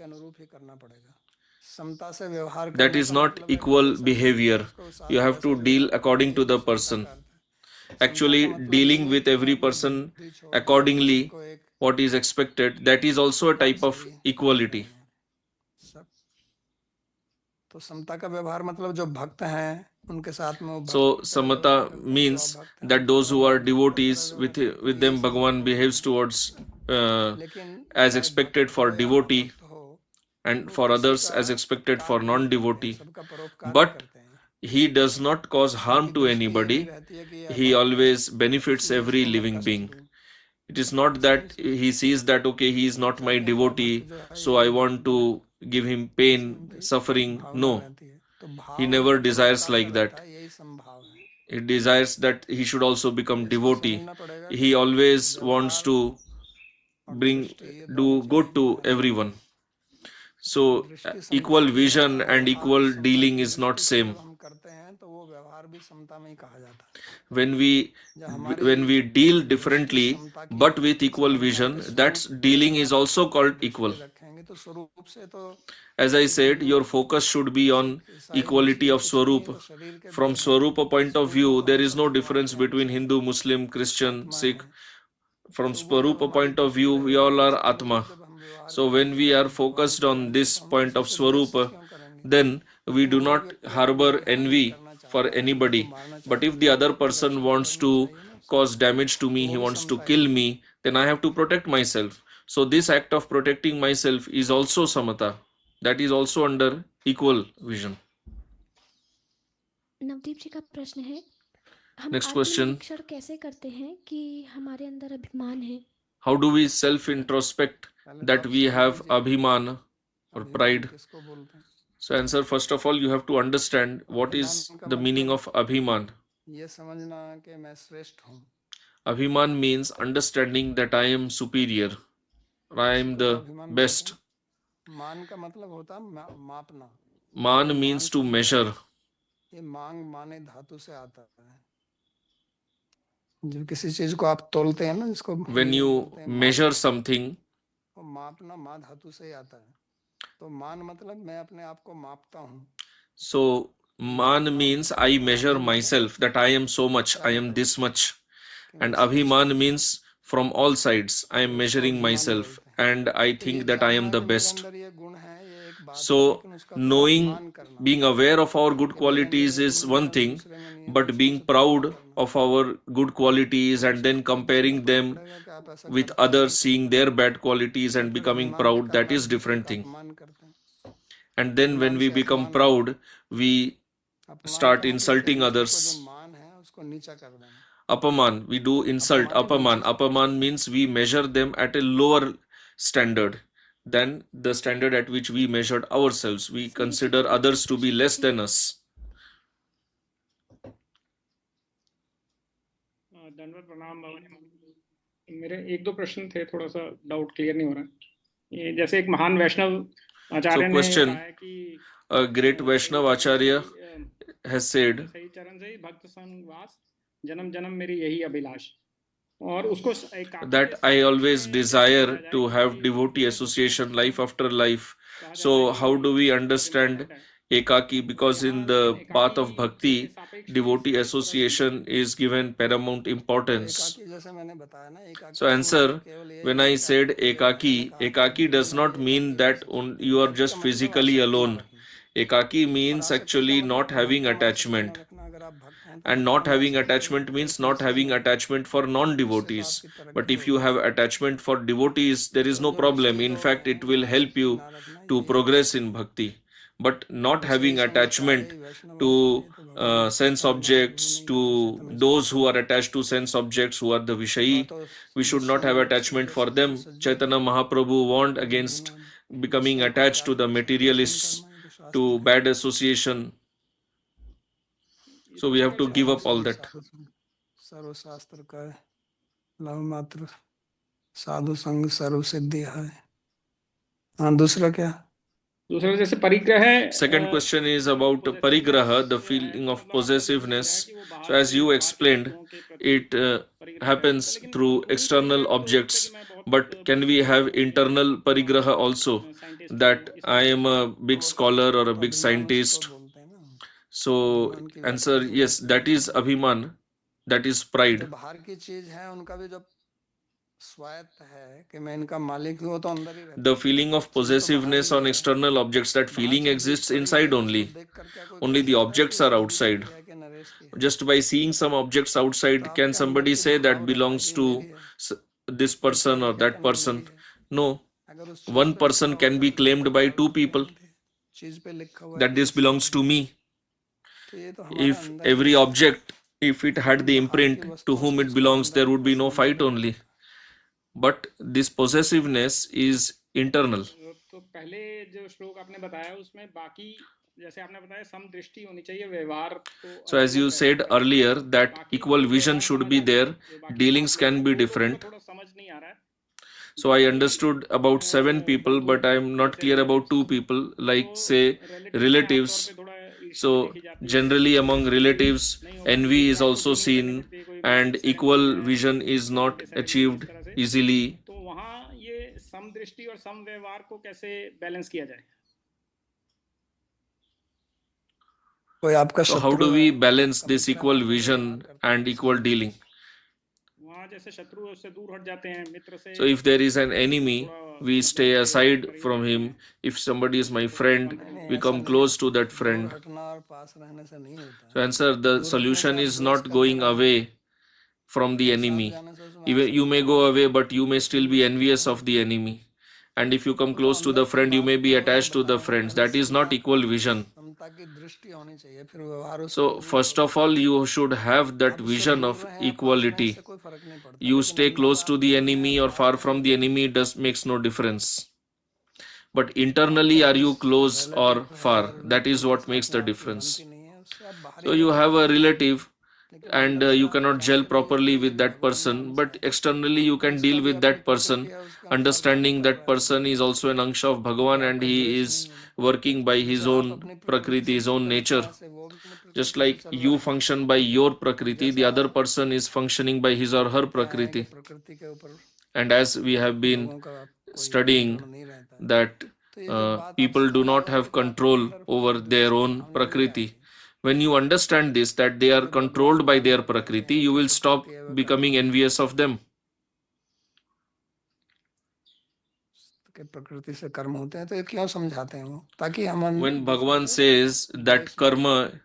that is not equal behavior. You have to deal according to the person. Actually, dealing with every person accordingly, what is expected, that is also a type of equality. तो समता का व्यवहार मतलब जो भक्त हैं उनके साथ में वो So samata means that those who are devotees, with them Bhagavan behaves towards as expected for devotee, and for others as expected for non-devotee. But he does not cause harm to anybody. He always benefits every living being. It is not that he sees that, okay, he is not my devotee, so I want to give him pain, suffering. No, he never desires like that. He desires that he should also become devotee. He always wants to do good to everyone. So equal vision and equal dealing is not same. When we deal differently but with equal vision, that's dealing is also called equal. As I said, your focus should be on equality of Swarup. From Swarupa point of view, there is no difference between Hindu, Muslim, Christian, Sikh. From Swarupa point of view, we all are Atma. So when we are focused on this point of Swarupa, then we do not harbor envy for anybody. But if the other person wants to cause damage to me, he wants to kill me, then I have to protect myself. So this act of protecting myself is also samata. That is also under equal vision. Navdeep जी का प्रश्न है, हम Next question. आत्मनिरीक्षण कैसे करते हैं कि हमारे अंदर अभिमान है? How do we self introspect that we have abhiman or pride? So answer, first of all, you have to understand what is the meaning of abhiman. Abhiman means understanding that I am superior, or I am the best. मान का मतलब होता है मापना. Man means to measure. ये मांग माने धातु से आता है. जब किसी चीज को आप तोलते हैं ना, जिसको When you measure something, तो मापना मा धातु से ही आता है. तो मान मतलब मैं अपने आप को मापता हूँ. So man means I measure myself, that I am so much, I am this much. And abhiman means from all sides, I am measuring myself and I think that I am the best. So knowing, being aware of our good qualities is one thing, but being proud of our good qualities and then comparing them with others, seeing their bad qualities and becoming proud, that is different thing. And then when we become proud, we start insulting others. Apaman, we do insult. Apaman means we measure them at a lower standard than the standard at which we measured ourselves. We consider others to be less than us. धन्यवाद, प्रणाम बाबा। मेरे एक दो प्रश्न थे, थोड़ा सा doubt clear नहीं हो रहा है। ये जैसे एक महान वैष्णव आचार्य ने कहा है कि a great Vaishnav Acharya has said, सही चरण से ही भक्त संग वास, जन्म जन्म मेरी यही अभिलाष। और उसको that I always desire to have devotee association life after life. So how do we understand ekaki? Because in the path of bhakti, devotee association is given paramount importance. So answer, when I said ekaki does not mean that you are just physically alone. Ekaki means actually not having attachment. And not having attachment means not having attachment for non-devotees. But if you have attachment for devotees, there is no problem. In fact, it will help you to progress in bhakti. But not having attachment to sense objects, to those who are attached to sense objects, who are the Vishayi, we should not have attachment for them. Chaitanya Mahaprabhu warned against becoming attached to the materialists, to bad association. So we have to give up all that. सर्व शास्त्र का love मात्र साधु संग सर्व सिद्धि है. हाँ, दूसरा क्या? दूसरा जैसे परिग्रह Second question is about parigraha, the feeling of possessiveness. So as you explained, it happens through external objects, but can we have internal parigraha also, that I am a big scholar or a big अभिमान उसको scientist? बोलते हैं ना, So अभिमान की answer, व्याप्ति yes, होती है। that is abhiman, that is pride. जो बाहर की चीज है उनका भी जब स्वायत्त है कि मैं इनका मालिक हूँ, तो अंदर ही रहता The है। feeling of चीज तो बाहर possessiveness ही on है, external objects, that बाहर feeling से चीज exists पड़ी inside है, only. उसको देख कर क्या कोई Only कह the सकता है कि objects ये are रवि की outside. है कि नरेश की है? Just by seeing some objects तो outside, can आपके अंदर somebody की say भाव that रहता है belongs कि to मेरी है, s- this ये person or प्राइड है that कि नहीं person? मेरी है? No. अगर उस चीज One पे लिखा person can होता be तो claimed by आप two उसको people, मानते। चीज पे लिखा हुआ है that कि ये this चीज belongs to है, me. तो ये तो हमारे If अंदर ही every है। object, if it had in the बाहर की imprint to वस्तुओं whom से it उसका belongs, अंदर there he would be no पसंद fight नहीं only. होता। But this possessiveness is internal. तो पहले जो श्लोक आपने बताया उसमें बाकी जैसे आपने बताया समदृष्टि होनी चाहिए, व्यवहार तो So as you अलग said रहता है, earlier, that बाकी equal जो vision व्यवहार should समझ be आते there, हैं, जो बाकी dealings 7 लोग can हैं be वो लोगों को different. थोड़ा समझ नहीं आ रहा है। So I बाकी understood about जो 7 people, बंधु but I'm not जैसे clear लोग about 2 people, like तो say रिलेटिव्स में आमतौर relatives. पे थोड़ा ईर्ष्या So देखी जाती है, generally कोई among व्यक्ति relatives, नहीं हो पाती, envy दूसरा is कुछ also नहीं करने seen, देते, कोई and मानसिक equal सहनशील है, vision is कोई not डिसएग्रीमेंट achieved इस तरह से। easily. तो वहाँ ये समदृष्टि और समव्यवहार को कैसे बैलेंस किया जाए? कोई आपका So how शत्रु do है, we balance आपका this मित्र है, equal आपसे व्यवहार vision करता है and अच्छे equal से, dealing? वहाँ जैसे शत्रु है उससे दूर हट जाते हैं, मित्र से So if there is an enemy, थोड़ा we मतलब stay उसके aside करीब from रहते him. हैं, If somebody is my तो friend, बंधु नहीं we ऐसा come नहीं, close to that दूर friend. हटना और पास रहने से नहीं होता So है। answer, the दूर हटने से solution आप is द्वेष not करते going रहेंगे, away from the और साथ enemy. जाने से वहां Even से you may दूर go होना away, है। but you may still be envious of the enemy. And if you come वो तो close to अंदर the की friend, you बात may be को उन्होंने attached to the बताया ना, friends. पहले That is not equal vision. समता की दृष्टि होनी चाहिए, फिर व्यवहार उसके So अनुरूप first होगा। of all, you should have that आप उससे vision दूर of रहे हैं, पास रहें, equality. इससे कोई फर्क नहीं पड़ता, You लेकिन stay अंदर close to आप the दूर enemy रहें, or far पास from रहें, the तो enemy does makes no difference. But आपका internally, are जिस you close or रिलेटिव है far? या That is रिलेटिव के what makes साथ में the आपकी difference. बनती नहीं है, उससे आप बाहर So ही you रह have a सकते हैं, relative लेकिन and अंदर से you आप cannot gel चाहते भी हैं properly कि with that भगवान person, मानस but है, externally you तो can उसका deal भी with अपनी that प्रकृति person, है, उसके अनुसार कार्य understanding कर that रहा है, person is also an angsha of तो Bhagavan and आपका he द्वेष is नहीं होगा। working by his जैसे आप own अपनी प्रकृति prakriti, से his own चल रहे nature. हैं, ऐसे वो भी अपनी Just प्रकृति से like चल you रहा है। function by your prakriti, the जैसा other person is functioning by his or her कहते हैं कि prakriti. प्रकृति के ऊपर And as we have been लोगों का कोई studying नियंत्रण नहीं रहता है, that तो ये जब बात आप people do not समझते हैं have तो आपके control अंदर फिर over द्वेष their की own भावना नहीं prakriti. आएगी। When you understand this, that they are फिर भगवान controlled by बार their बार कहते prakriti, हैं you कि will stop प्रकृति एवं becoming कर्म, envious of them. कि प्रकृति से कर्म होते हैं, तो ये क्यों समझाते हैं वो, ताकि हम When दूसरे Bhagavan को says that द्वेष ना karma करें।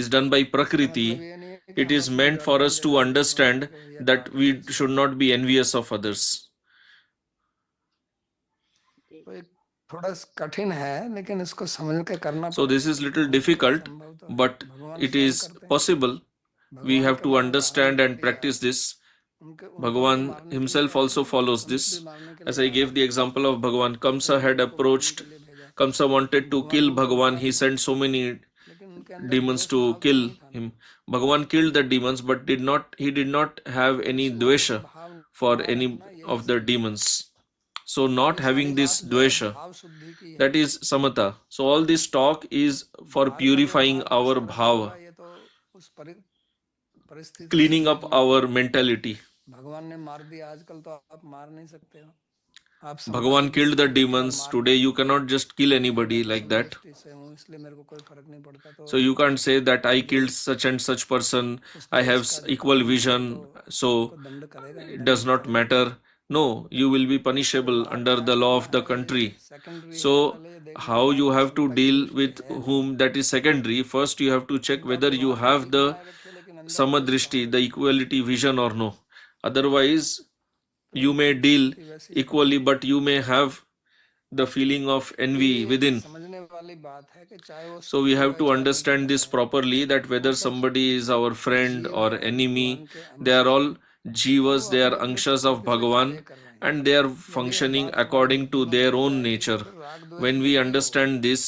is done by इसका मतलब prakriti, ये नहीं है कि it हम is अपनी meant for गर्दन us to जकड़ के भगवान understand को या that काट we दें, should not be envious of others. तो एक थोड़ा कठिन है, लेकिन इसको समझ के करना So this is पड़ेगा, little नहीं तो difficult, असंभव तो है। but भगवान it स्वयं is करते हैं, possible. We भगवान have के to बड़े उदाहरण understand दे and दिए practice आपने, this. उनको भी Bhagavan तो मारने के लिए himself आए also थे, follows हमको this. भी मारने के As लिए I gave आए, the example of Bhagavan, Kamsa had देवताओं को मारने approached, के लिए भेजा, Kamsa wanted to भगवान kill को भी Bhagavan. बता He दिया, sent so many लेकिन उनके अंदर demons द्वेष to भाव तो kill नहीं था ना। him. Bhagavan killed the demons, but he did not have any द्वेष dvesha भाव for ना any रखना, यही of the समता है। demons. So तो not ये सारी having this बात जो है dvesha, भाव शुद्धि की है। that is samata. So all this talk is for बाहर का purifying व्यवहार our कैसा रहा होगा, bhava, ये तो उस परिस्थिति से cleaning up देखना our पड़ेगा। mentality. भगवान ने मार दिया, आजकल तो आप मार नहीं सकते हो, आप समता की Bhagavan killed the दृष्टि लेके और demons. मार Today देते you हो cannot just kill कि मैं anybody तो like that. समदृष्टि से हूँ, इसलिए मेरे को कोई फर्क नहीं पड़ता, तो So you can't say that I killed जो such and such person, उस I देश have का जो equal कानून है वो vision, तो so आपको दंड करेगा ही, it दंडित does not करेगा। matter. No, you will be तो punishable बाहर under क्या the law करना of the है ये country. सेकेंडरी है, So पहले ये देखना how होगा you कि have to समता की deal दृष्टि with है नहीं। whom, that is secondary. First you have to check उनका whether you व्यवहार तो have ठीक the बनाए रखे, लेकिन अंदर द्वेष samadrishti, भाव the रखना। equality vision or no. Otherwise तो you may deal स्थिति वैसी है। equally, but you may have the feeling of तो envy ये within. समझने वाली बात है कि चाहे वो So we शत्रु have है to चाहे understand मित्र this है, properly, that वो whether सब somebody is our friend जीव or हैं enemy, भगवान के they are अंश all हैं, तो jivas, वो they are अपनी अपनी angshas of प्रकृति से Bhagavan कार्य कर रहे हैं। and they are यदि ये functioning बात हमारी according बुद्धि to में their घुस own जाएगी, तो nature. फिर राग द्वेष When भी we नहीं होगा। understand this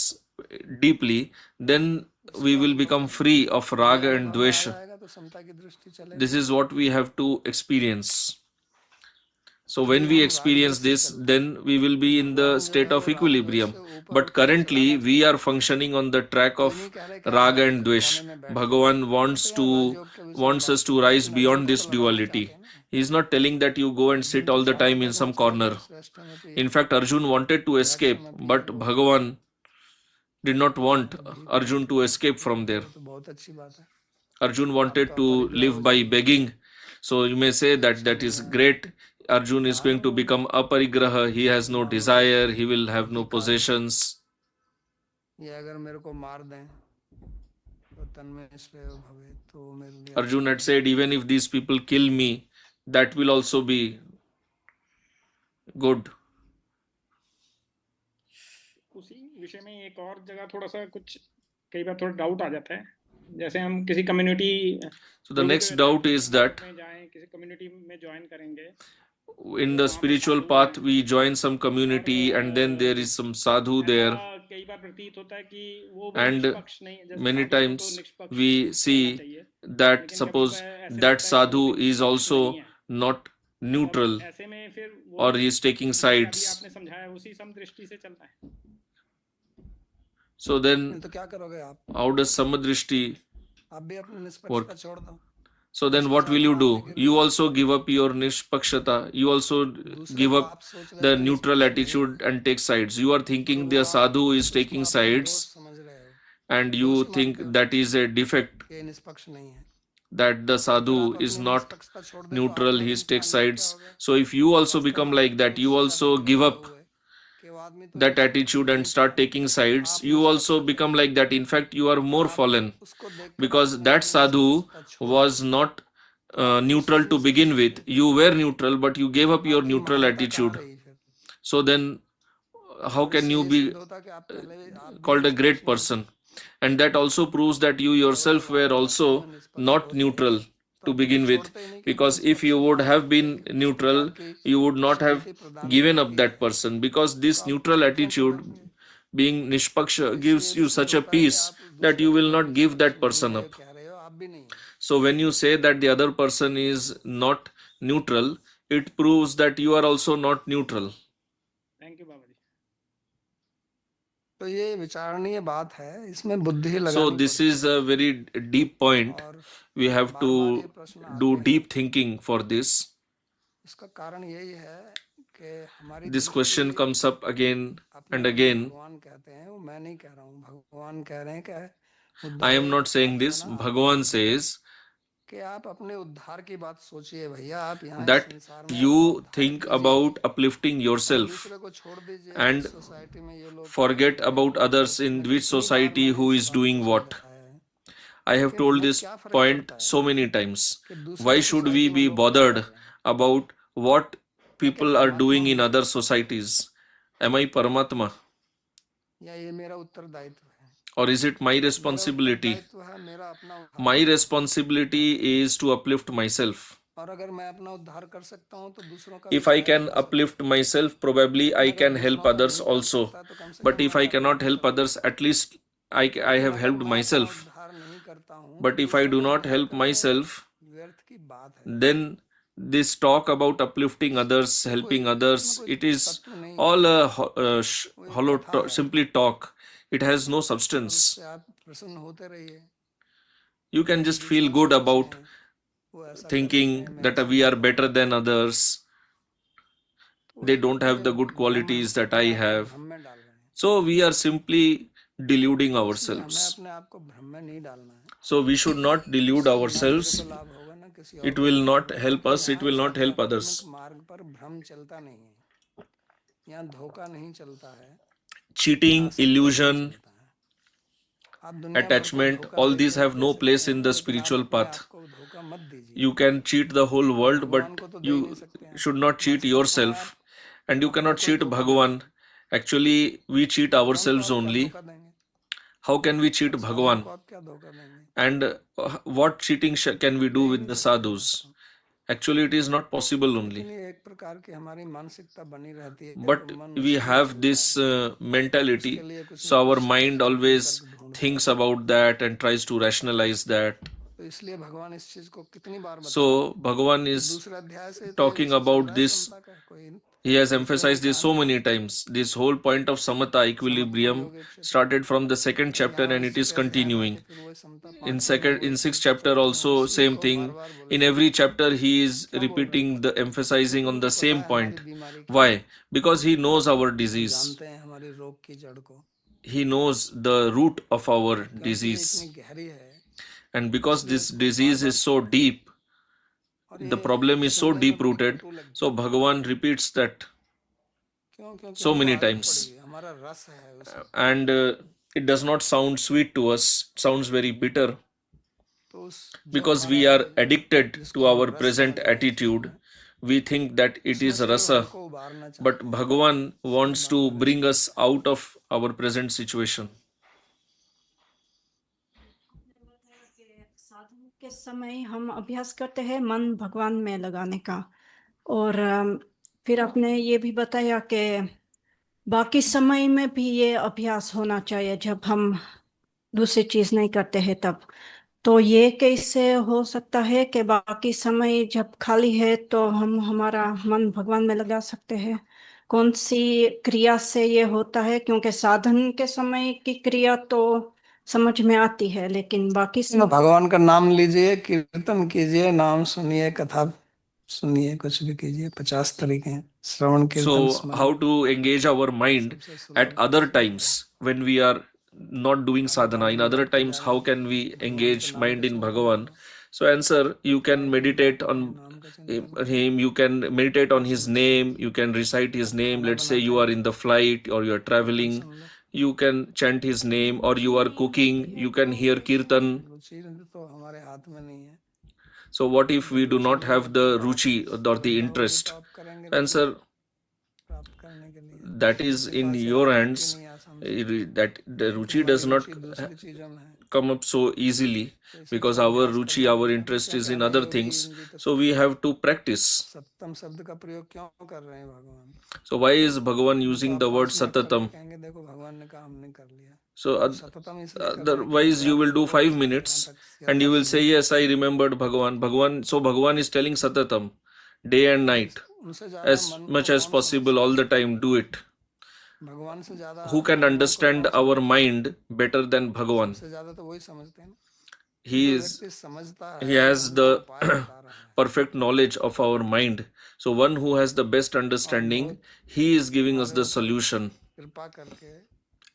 deeply, then we इसको will हमको become free of raga and अनुभव में आ dvesha. जाएगा, तो समता की दृष्टि चलेगी। This is what we have to experience. So when we experience this, then we will be in the state of equilibrium. But currently we are functioning on the track of raga and dvesh. Bhagavan wants us to rise beyond this duality. He is not telling that you go and sit all the time in some corner. In fact, Arjun wanted to escape, but Bhagavan did not want Arjun to escape from there. Arjun wanted to live by begging. So you may say that that is great. Arjun is going to become aparigraha. He has no desire. He will have no possessions. Arjun had said, even if these people kill me, that will also be good. उसी विषय में एक और जगह थोड़ा सा कुछ कई बार थोड़ा डाउट आ जाता है, जैसे हम किसी community, So the next doubt is that किसी कम्युनिटी में ज्वाइन करेंगे, in the spiritual path we join some community and then there is some sadhu there, कई बार प्रतीत होता है कि वो and निष्पक्ष नहीं, जैसे many साधु को तो times निष्पक्ष we होना see चाहिए, that लेकिन suppose कभी ऐसे that लगता है कि sadhu वो is निष्पक्ष नहीं also है। not neutral ऐसे में फिर वो or he is taking जैसे अभी sides. आपने समझाया उसी समदृष्टि से चलना है। So then तो क्या करोगे आप? how does samadrishti आप भी अपनी work? निष्पक्षता छोड़ दो। So then what will you do? You also give up your nishpakshata. You also give up the neutral attitude and take sides. You are thinking the sadhu is taking sides and you think that is a defect, ये निष्पक्ष नहीं है। that the sadhu is not neutral, he takes sides. So if you also become like that, you also give up that attitude and start taking sides, you also become like that. In fact, you are more fallen because that sadhu was not neutral to begin with. You were neutral, but you gave up your neutral attitude. So then how can you be called a great person? And that also proves that you yourself were also not neutral to begin with, because if you would have been neutral, you would not have given up that person, because this neutral attitude, being nishpaksha, gives you such a peace that you will not give that person up. So when you say that the other person is not neutral, it proves that you are also not neutral. Thank you, Baba ji. तो ये विचारणीय बात है, इसमें बुद्धि लगानी So this is a very deep point. We have to do deep thinking for this. इसका कारण यही है कि हमारी This question comes up again and again. भगवान कहते हैं, वो मैं नहीं कह रहा हूँ, भगवान कह रहे हैं कि I am not saying this. Bhagavan says कि आप अपने उद्धार की बात सोचिए भैया, आप यहाँ that you think about uplifting yourself and forget about others in which society who is doing what. I have told this point so many times. Why should we be bothered about what people are doing in other societies? Am I Paramatma? या ये मेरा उत्तरदायित्व है, Or is it my responsibility? है मेरा अपना, My responsibility is to uplift myself. और अगर मैं अपना उद्धार कर सकता हूँ तो दूसरों का If I can uplift myself, probably I can help others also. But if I cannot help others, at least I have helped myself. उद्धार नहीं करता हूँ, But if I do not help myself, व्यर्थ की बात है। then this talk about uplifting others, helping others, it is all a hollow, simply talk. It has no substance. उससे आप प्रसन्न होते रहिए, You can just feel good about thinking that we are better than others. They don't have the good qualities that I have. भ्रम में डाल रहे हैं। So we are simply deluding हमें ourselves. अपने आप को भ्रम में नहीं डालना है। So we should not delude ourselves. तो लाभ होगा ना किसी और It will not help us, it will not help others. मार्ग पर भ्रम चलता नहीं है, यहाँ धोखा नहीं चलता है, Cheating, illusion, आप दुनिया attachment, all these have no place in the spiritual path. को धोखा मत दीजिए। You can cheat the whole world, but you should not cheat yourself. And you cannot cheat Bhagavan. Actually, we cheat ourselves only. धोखा देंगे, How can we cheat Bhagavan? को आप क्या धोखा देंगे? And what cheating can we do with the sadhus? Actually, it is not possible only. इसलिए एक प्रकार की हमारी मानसिकता बनी रहती है, But we have this mentality, so our mind always thinks about that and tries to rationalize that. तो इसलिए भगवान इस चीज को कितनी बार बताते So Bhagavan हैं। is दूसरे अध्याय से तो talking इस चीज about का this क्षमता का कोई He has emphasized this so many times. This whole point of samatha, equilibrium, started from the second chapter and it is continuing. In sixth chapter also same thing. In every chapter he is repeating the emphasizing on the same point. Why? Because he knows our disease. He knows the root of our disease. And because this disease is so deep, the problem is so deep rooted, so Bhagavan repeats that so many times. And it does not sound sweet to us, it sounds very bitter. Because we are addicted to our present attitude, we think that it is rasa, but Bhagavan wants to bring us out of our present situation. साधन के समय हम अभ्यास करते हैं मन भगवान में लगाने का, और फिर आपने ये भी बताया कि बाकी समय में भी ये अभ्यास होना चाहिए जब हम दूसरी चीज नहीं करते हैं तब। तो ये कैसे हो सकता है कि बाकी समय जब खाली है तो हम हमारा मन भगवान में लगा सकते हैं? कौन सी क्रिया से ये होता है? क्योंकि साधन के समय की क्रिया तो समझ में आती है, लेकिन बाकी भगवान का नाम लीजिए, कीर्तन कीजिए, नाम सुनिए, कथा सुनिए, कुछ भी कीजिए, 50 तरीके हैं श्रवण कीर्तन। So how to engage our mind at other times when we are not doing sadhana? In other times, how can we engage mind in Bhagavan? So answer, you can meditate on him, you can meditate on his name, you can recite his name. Let's say you are in the flight or you are traveling, you can chant his name, or you are cooking, you can hear kirtan. So what if we do not have the ruchi or the interest? Answer, that is in your hands. That the ruchi does not come up so easily, because our ruchi, our interest is in other things. So we have to practice. So why is Bhagavan using the word satatam? So otherwise you will do 5 minutes and you will say, yes, I remembered Bhagavan. So Bhagavan is telling satatam, day and night, as much as possible, all the time, do it. Who can understand our mind better than Bhagavan? He has the perfect knowledge of our mind. So one who has the best understanding, he is giving us the solution.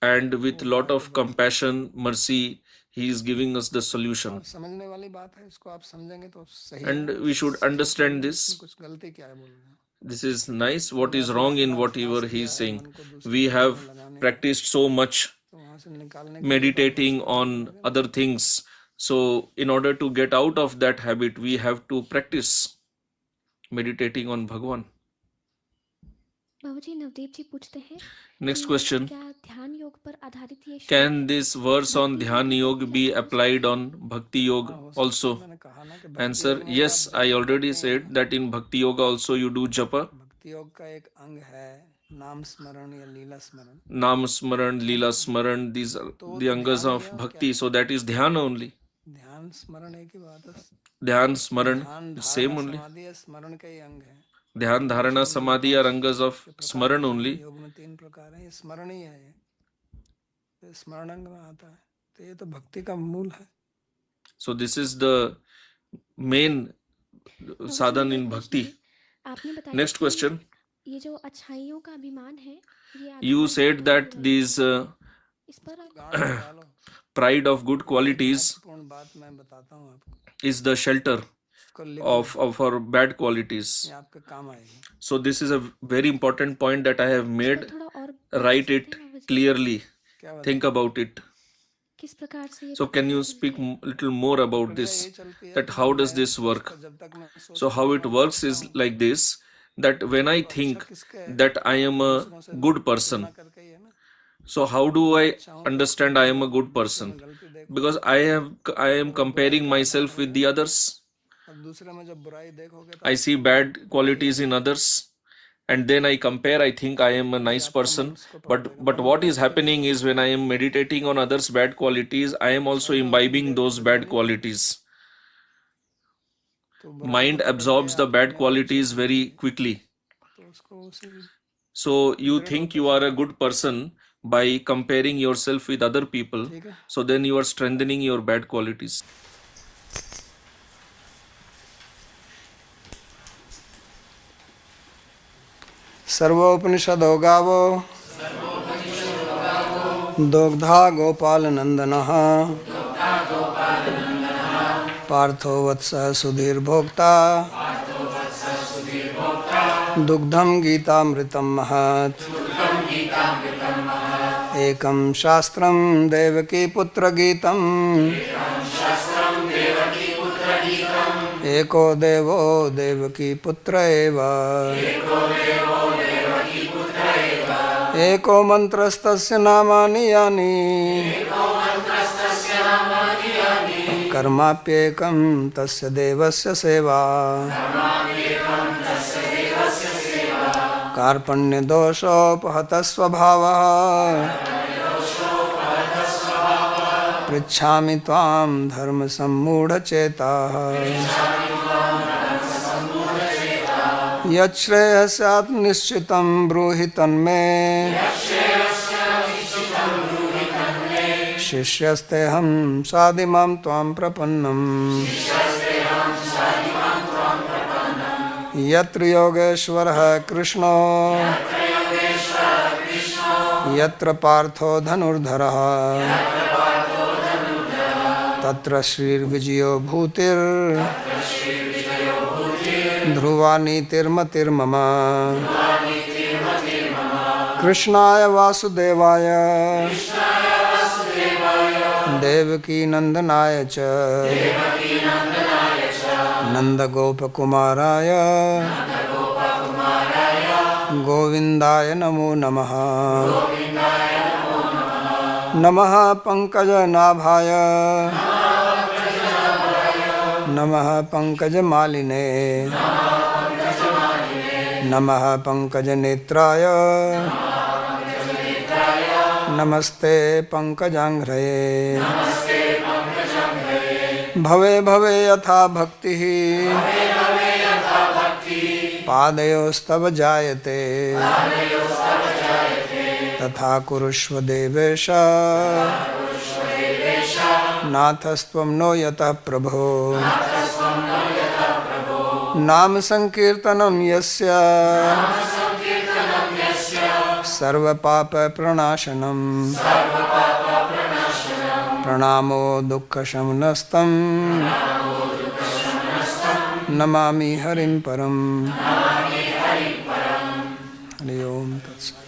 And with lot of compassion, mercy, he is giving us the solution. And we should understand this. This is nice. What is wrong in whatever he is saying? We have practiced so much meditating on other things. So in order to get out of that habit, we have to practice meditating on Bhagavan. बाबूजी, नवदीप जी पूछते हैं, Next question. क्या ध्यान योग पर आधारित ये श्लोक Can this verse on Dhyan Yoga be applied on Bhakti Yoga also? Answer, yes, I already said that in Bhakti Yoga also you do japa. Nam Smaran, Leela Smaran, these are the angas of Bhakti. So that is Dhyan only. Dhyan Smaran, same only. Dhyan Dharana Samadhi are angas of Smaran only. So this is the main sadhan in bhakti. आपने बताया Next कि question. ये जो अच्छाइयों का अभिमान है, ये You Aadhaar said पर that है। these इस पर आप pride of good qualities is the shelter of our bad qualities. So this is a very important point that I have made. थोड़ा और Write बता it सकते हैं बाबूजी? clearly. Think about it. किस प्रकार से ये So can you speak little more about this? That how does this work? So how it works is like this, that when I think that I am a good person, so how do I understand I am a good person? Because I am comparing myself with the others. I see bad qualities in others, and then I compare, I think I am a nice person. But what is happening is, when I am meditating on others' bad qualities, I am also imbibing those bad qualities. Mind absorbs the bad qualities very quickly. उसको उसी So you think you are a good person by comparing yourself with other people. ठीक है। So then you are strengthening your bad qualities. सर्वोपनिषदो गावो दोग्धा गोपाल नंदनः पार्थो वत्सः सुधीर भोक्ता दुग्धम गीतामृतम महत् एकं शास्त्रं देवकी पुत्र गीतम् एको देवो देवकी पुत्र एव एको मंत्रस्तस्य नामानि यानि कर्माप्येकं तस्य देवस्य सेवा कार्पण्यदोषोपहतः स्वभावः पृच्छामि त्वां धर्मसम्मूढचेताः यच्छ्रेयस्यात् निश्चितं ब्रूहि तन्मे शिष्यस्तेऽहं साधिमां त्वां प्रपन्नम् यत्र योगेश्वरः कृष्णो यत्र पार्थो धनुर्धरः तत्र श्रीर्विजयो भूतिर् ध्रुवा नीतिर्मतिर्मम कृष्णाय वासुदेवाय देवकी नंदनाय च नंदगोपकुमाराय गोविंदाय नमो नमः नमः पंकजनाभाय नमः पंकजमालिने नमः पंकजनेत्राय नमस्ते पंकजांघ्रये भवे भवे यथा भक्तिः पादयोस्तव जायते तथा कुरुष्व देवेश नाथस्त्वं नो यतः प्रभो नाम संकीर्तनं यस्य सर्वपाप प्रणाशनं प्रणामो दुःखशमनस्तं नमामि हरिं परम् हरि ओम तत्सत्।